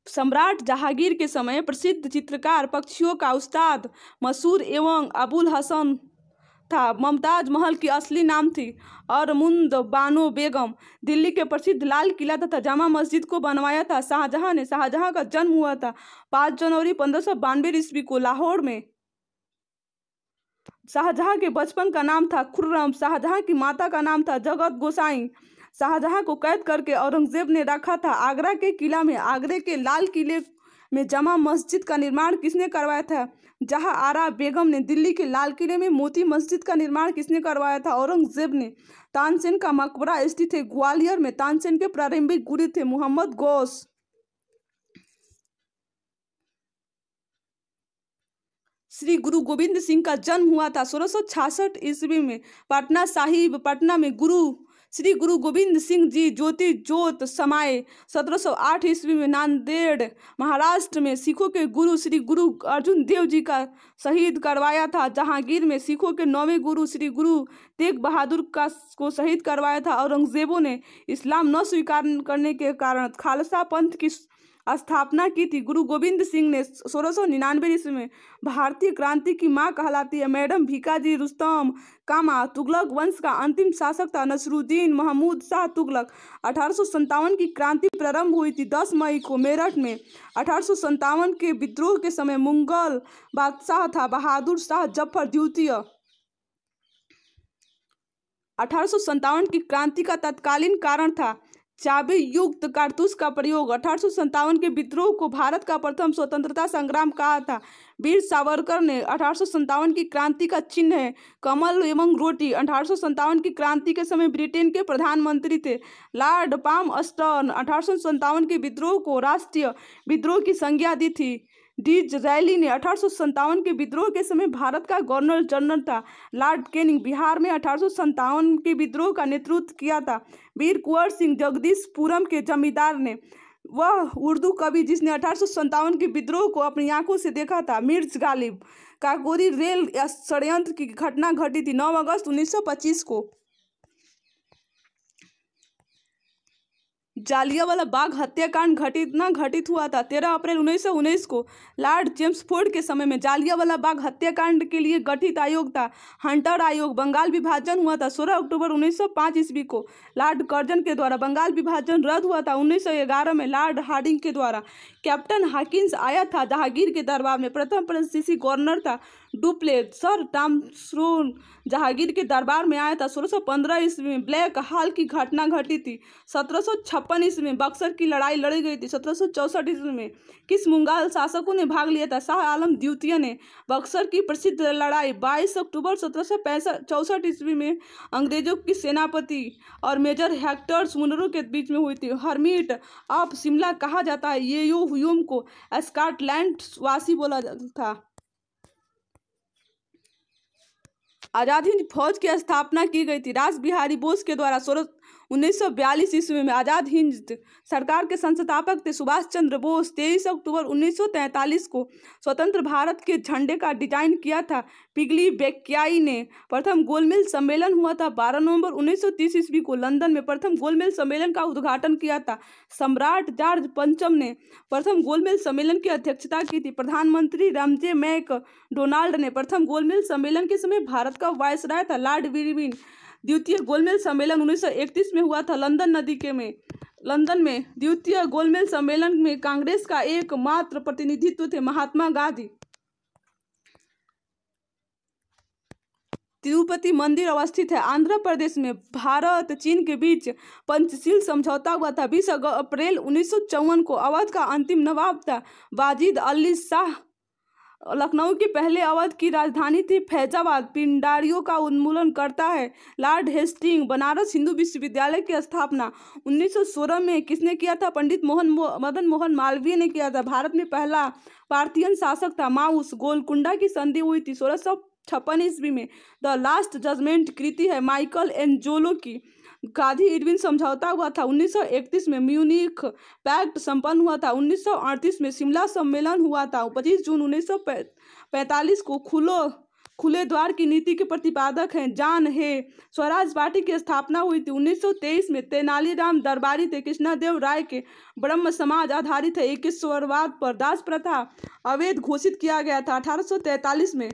Speaker 1: सम्राट जहांगीर के समय प्रसिद्ध चित्रकार पक्षियों का उस्ताद मसूर एवं अबुल हसन था। मुमताज महल की असली नाम थी अरमुंद बानो बेगम। दिल्ली के प्रसिद्ध लाल किला तथा जामा मस्जिद को बनवाया था शाहजहां ने। शाहजहां का जन्म हुआ था 5 जनवरी 1592 ईस्वी को लाहौर में। शाहजहां के बचपन का नाम था खुर्रम। शाहजहां की माता का नाम था जगत गोसाई। शाहजहां को कैद करके औरंगजेब ने रखा था आगरा के किला में। आगरे के लाल किले में जामा मस्जिद का निर्माण किसने करवाया था? जहां आरा बेगम ने। दिल्ली के लाल किले में मोती मस्जिद का निर्माण किसने करवाया था? औरंगजेब ने। तानसेन का मकबरा स्थित है ग्वालियर में। तानसेन के प्रारंभिक गुरु थे मोहम्मद गौस। श्री गुरु गोविंद सिंह का जन्म हुआ था 1666 ईस्वी में पटना साहिब। पटना में श्री गुरु गोविंद सिंह जी ज्योति ज्योत समाये 1708 ईस्वी में। नांदेड़ महाराष्ट्र में सिखों के गुरु श्री गुरु अर्जुन देव जी का शहीद करवाया था। जहांगीर में सिखों के 9वें गुरु श्री गुरु तेग बहादुर को शहीद करवाया था। औरंगजेबों ने इस्लाम न स्वीकार करने के कारण खालसा पंथ की स्थापना की थी। गुरु गोविंद सिंह ने 1699 ईस्वी में भारतीय क्रांति की मां कहलाती है मैडम भीकाजी रुस्तम का मां। तुगलक वंश का अंतिम शासक था नसरुद्दीन महमूद शाह तुगलक। 1857 की क्रांति प्रारंभ हुई थी 10 मई को मेरठ में। 1857 के विद्रोह के समय मुगल बादशाह था बहादुर शाह जफर द्वितीय। 1857 की क्रांति का तत्कालीन कारण था चाबी युक्त कारतूस का प्रयोग। 1857 के विद्रोह को भारत का प्रथम स्वतंत्रता संग्राम कहा था। वीर सावरकर ने 1857 की क्रांति का चिन्ह है कमल एवं रोटी। 1857 की क्रांति के समय ब्रिटेन के प्रधानमंत्री थे लॉर्ड पामस्टर्न। 1857 के विद्रोह को राष्ट्रीय विद्रोह की संज्ञा दी थी डिज़रायली ने। 1857 के विद्रोह के समय भारत का गवर्नर जनरल था लॉर्ड कैनिंग। बिहार में 1857 के विद्रोह का नेतृत्व किया था वीर कुंवर सिंह जगदीशपुरम के जमींदार ने। वह उर्दू कवि जिसने 1857 के विद्रोह को अपनी आंखों से देखा था मिर्ज गालिब। काकोरी रेल षड्यंत्र की घटना घटी थी 9 अगस्त 1925 को। जालियांवाला बाग हत्याकांड घटित हुआ था 13 अप्रैल 1919 को। लॉर्ड चेम्सफोर्ड के समय में जालियांवाला बाग हत्याकांड के लिए गठित आयोग था हंटर आयोग। बंगाल विभाजन हुआ था 16 अक्टूबर 1905 ईस्वी को। लॉर्ड कर्जन के द्वारा बंगाल विभाजन रद्द हुआ था 1911 में लॉर्ड हार्डिंग के द्वारा। कैप्टन हॉकिंस आया था जहांगीर के दरबार में। प्रथम फ्रांसीसी गवर्नर था डुप्लेट। सर टॉमस्रोन जहांगीर के दरबार में आया था 1615 ईस्वी में। ब्लैक हॉल की घटना घटी थी 1756 ईस्वी में। बक्सर की लड़ाई लड़ी गई थी 1764 ईस्वी में। किस मुगल शासकों ने भाग लिया था? शाह आलम द्वितीय ने। बक्सर की प्रसिद्ध लड़ाई 22 अक्टूबर 1764 ईस्वी में अंग्रेजों की सेनापति और मेजर हेक्टर मुनरो के बीच में हुई थी। हर्मिट ऑफ शिमला कहा जाता है येयो ह्यूम को स्कॉटलैंड वासी बोला था। आजाद हिंद फौज की स्थापना की गई थी रास बिहारी बोस के द्वारा 1942 ईस्वी में आज़ाद हिंद सरकार के संस्थापक थे सुभाष चंद्र बोस। 23 अक्टूबर 1943 को स्वतंत्र भारत के झंडे का डिजाइन किया था पिगली बेक्याई ने। प्रथम गोलमेज सम्मेलन हुआ था 12 नवंबर 1930 ईस्वी को लंदन में। प्रथम गोलमेज सम्मेलन का उद्घाटन किया था सम्राट जॉर्ज पंचम ने। प्रथम गोलमेज सम्मेलन की अध्यक्षता की थी प्रधानमंत्री रामजे मैक डोनाल्ड ने। प्रथम गोलमेज सम्मेलन के समय भारत का वायसराय था लॉर्ड इरविन। द्वितीय गोलमेज सम्मेलन 1931 में हुआ था लंदन में। द्वितीय गोलमेज सम्मेलन में कांग्रेस का एकमात्र प्रतिनिधित्व थे महात्मा गांधी। तिरुपति मंदिर अवस्थित है आंध्र प्रदेश में। भारत चीन के बीच पंचशील समझौता हुआ था 20 अप्रैल 1954 को। अवध का अंतिम नवाब था वाजिद अली शाह। लखनऊ की पहले अवध की राजधानी थी फैजाबाद। पिंडारियों का उन्मूलन करता है लॉर्ड हेस्टिंग। बनारस हिंदू विश्वविद्यालय की स्थापना 1916 में किसने किया था? पंडित मदन मोहन मालवीय ने किया था। भारत में पहला पार्थियन शासक था माउस। गोलकुंडा की संधि हुई थी 1656 ईस्वी में। द लास्ट जजमेंट कृति है माइकल एंजेलो की। गांधी इरविन समझौता हुआ था 1931 में। म्यूनिख पैक्ट संपन्न हुआ था 1938 में। शिमला सम्मेलन हुआ था 25 जून 1945 को। खुले द्वार की नीति के प्रतिपादक हैं जॉन हे। स्वराज पार्टी की स्थापना हुई थी 1923 में। तेनालीराम दरबारी थे। कृष्णदेव राय के ब्रह्म समाज आधारित है एकेश्वरवाद पर। दास प्रथा अवैध घोषित किया गया था 1843 में।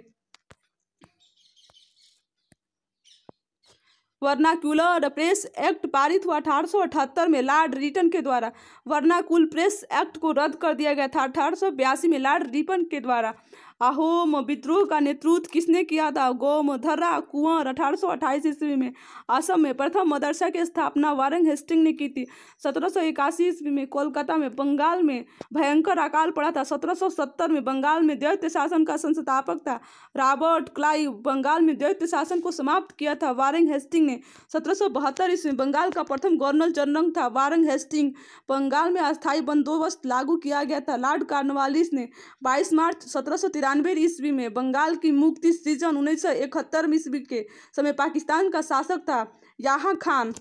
Speaker 1: वर्नाक्यूलर प्रेस एक्ट पारित हुआ 1878 में लॉर्ड रिटन के द्वारा। वर्नाकुल प्रेस एक्ट को रद्द कर दिया गया था 1882 में लॉर्ड रिपन के द्वारा। अहोम विद्रोह का नेतृत्व किसने किया था? गोमधरा कुंवर 1828 ईस्वी में। असम में प्रथम मदरसा की स्थापना वारेन हेस्टिंग ने की थी 1781 ईस्वी में। कोलकाता में बंगाल में भयंकर अकाल पड़ा था 1770 में। बंगाल में द्वैत शासन का संस्थापक था रॉबर्ट क्लाइव। बंगाल में द्वैत शासन को समाप्त किया था वारेन हेस्टिंग ने 1772 ईस्वी में। बंगाल का प्रथम गवर्नर जनरल था वारेन हेस्टिंग। बंगाल में अस्थायी बंदोबस्त लागू किया गया था लॉर्ड कॉर्नवालिस ने। 22 मार्च 1793 ईस्वी में बंगाल की मुक्ति सीजन 1971 ईस्वी के समय पाकिस्तान का शासक था याहा खान।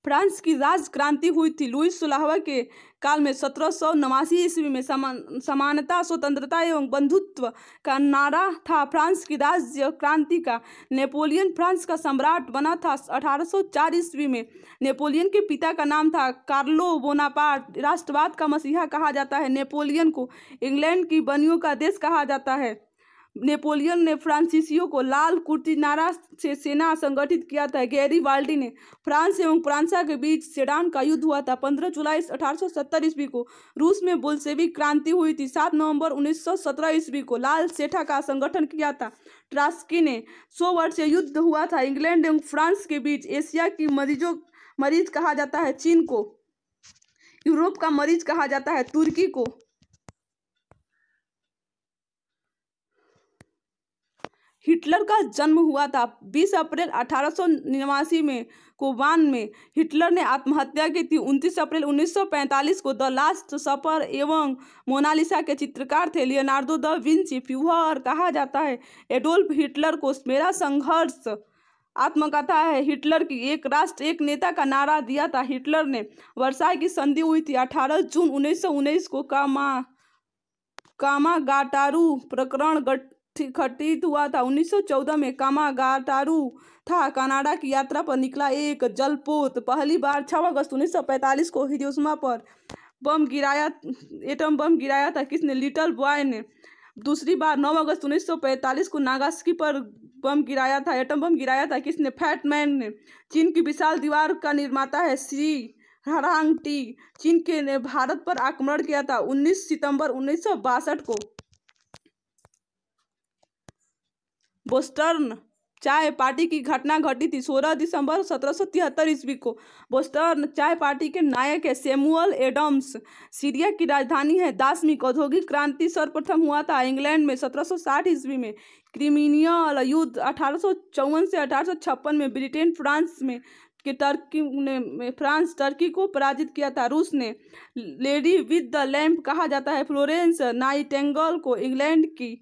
Speaker 1: फ्रांस की राज क्रांति हुई थी लुईस 16वां के काल में 1789 ईस्वी में। समानता स्वतंत्रता एवं बंधुत्व का नारा था फ्रांस की राज्य क्रांति का। नेपोलियन फ्रांस का सम्राट बना था 1804 ईस्वी में। नेपोलियन के पिता का नाम था कार्लो बोनापार्ट। राष्ट्रवाद का मसीहा कहा जाता है नेपोलियन को। इंग्लैंड की बनियों का देश कहा जाता है। नेपोलियन ने फ्रांसीसियों को लाल कुर्ती नारा से सेना संगठित किया था। गैरीबाल्डी ने। फ्रांस एवं फ्रांसा के बीच सेडान का युद्ध हुआ था 15 जुलाई 1870 ईस्वी को। रूस में बोल्शेविक क्रांति हुई थी 7 नवंबर 1917 ईस्वी को। लाल सेठा का संगठन किया था ट्रास्की ने। 100 वर्षीय युद्ध हुआ था इंग्लैंड एवं फ्रांस के बीच। एशिया की मरीज कहा जाता है चीन को। यूरोप का मरीज कहा जाता है तुर्की को। हिटलर का जन्म हुआ था 20 अप्रैल 1889 में कोबान में। हिटलर ने आत्महत्या की थी 29 अप्रैल 1945 को। द लास्ट सपर एवं मोनालिसा के चित्रकार थे लियोनार्डो दा विंची। फ्यूहर कहा जाता है एडोल्फ हिटलर को। मेरा संघर्ष आत्मकथा है हिटलर की। एक राष्ट्र एक नेता का नारा दिया था हिटलर ने। वर्साई की संधि हुई थी 18 जून 1919 को। कामागाटारू प्रकरण घटित हुआ था 1914 में। कामागाटारू था कनाडा की यात्रा पर निकला एक जलपोत। पहली बार 6 अगस्त 1945 को हिरोशिमा पर एटम बम गिराया था किसने? लिटिल बॉय ने। दूसरी बार 9 अगस्त 1945 को नागासाकी पर एटम बम गिराया था किसने? फैट मैन ने। चीन की विशाल दीवार का निर्माता है शी हरांगटी। चीन के भारत पर आक्रमण किया था 19 सितंबर 1962 को। बोस्टन चाय पार्टी की घटना घटी थी 16 दिसंबर 1773 ईस्वी को। बोस्टन चाय पार्टी के नायक है सैमुअल एडम्स। सीरिया की राजधानी है दाशमिक। औद्योगिक क्रांति सर्वप्रथम हुआ था इंग्लैंड में 1760 ईस्वी में। क्रिमिनियल युद्ध 1854 से 1856 में। ब्रिटेन फ्रांस टर्की को पराजित किया था रूस ने। लेडी विद द लैम्प कहा जाता है फ्लोरेंस नाइटिंगेल को। इंग्लैंड की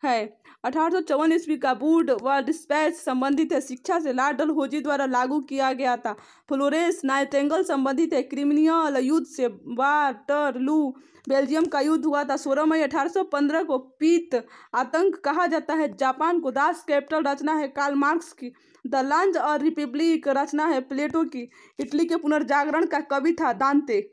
Speaker 1: है। 1854 ईस्वी का वुड व डिस्पैच संबंधित है, शिक्षा से लॉर्ड डलहौजी द्वारा लागू किया गया था। फ्लोरेंस नाइटिंगेल संबंधित है, क्रिमिनल युद्ध से वाटरलू बेल्जियम का युद्ध हुआ था। 16 मई 1815 को पीत आतंक कहा जाता है। जापान को दास कैपिटल रचना है कार्ल मार्क्स की। द लंच और रिपब्लिक रचना है प्लेटो की। इटली के पुनर्जागरण का कवि था दांते।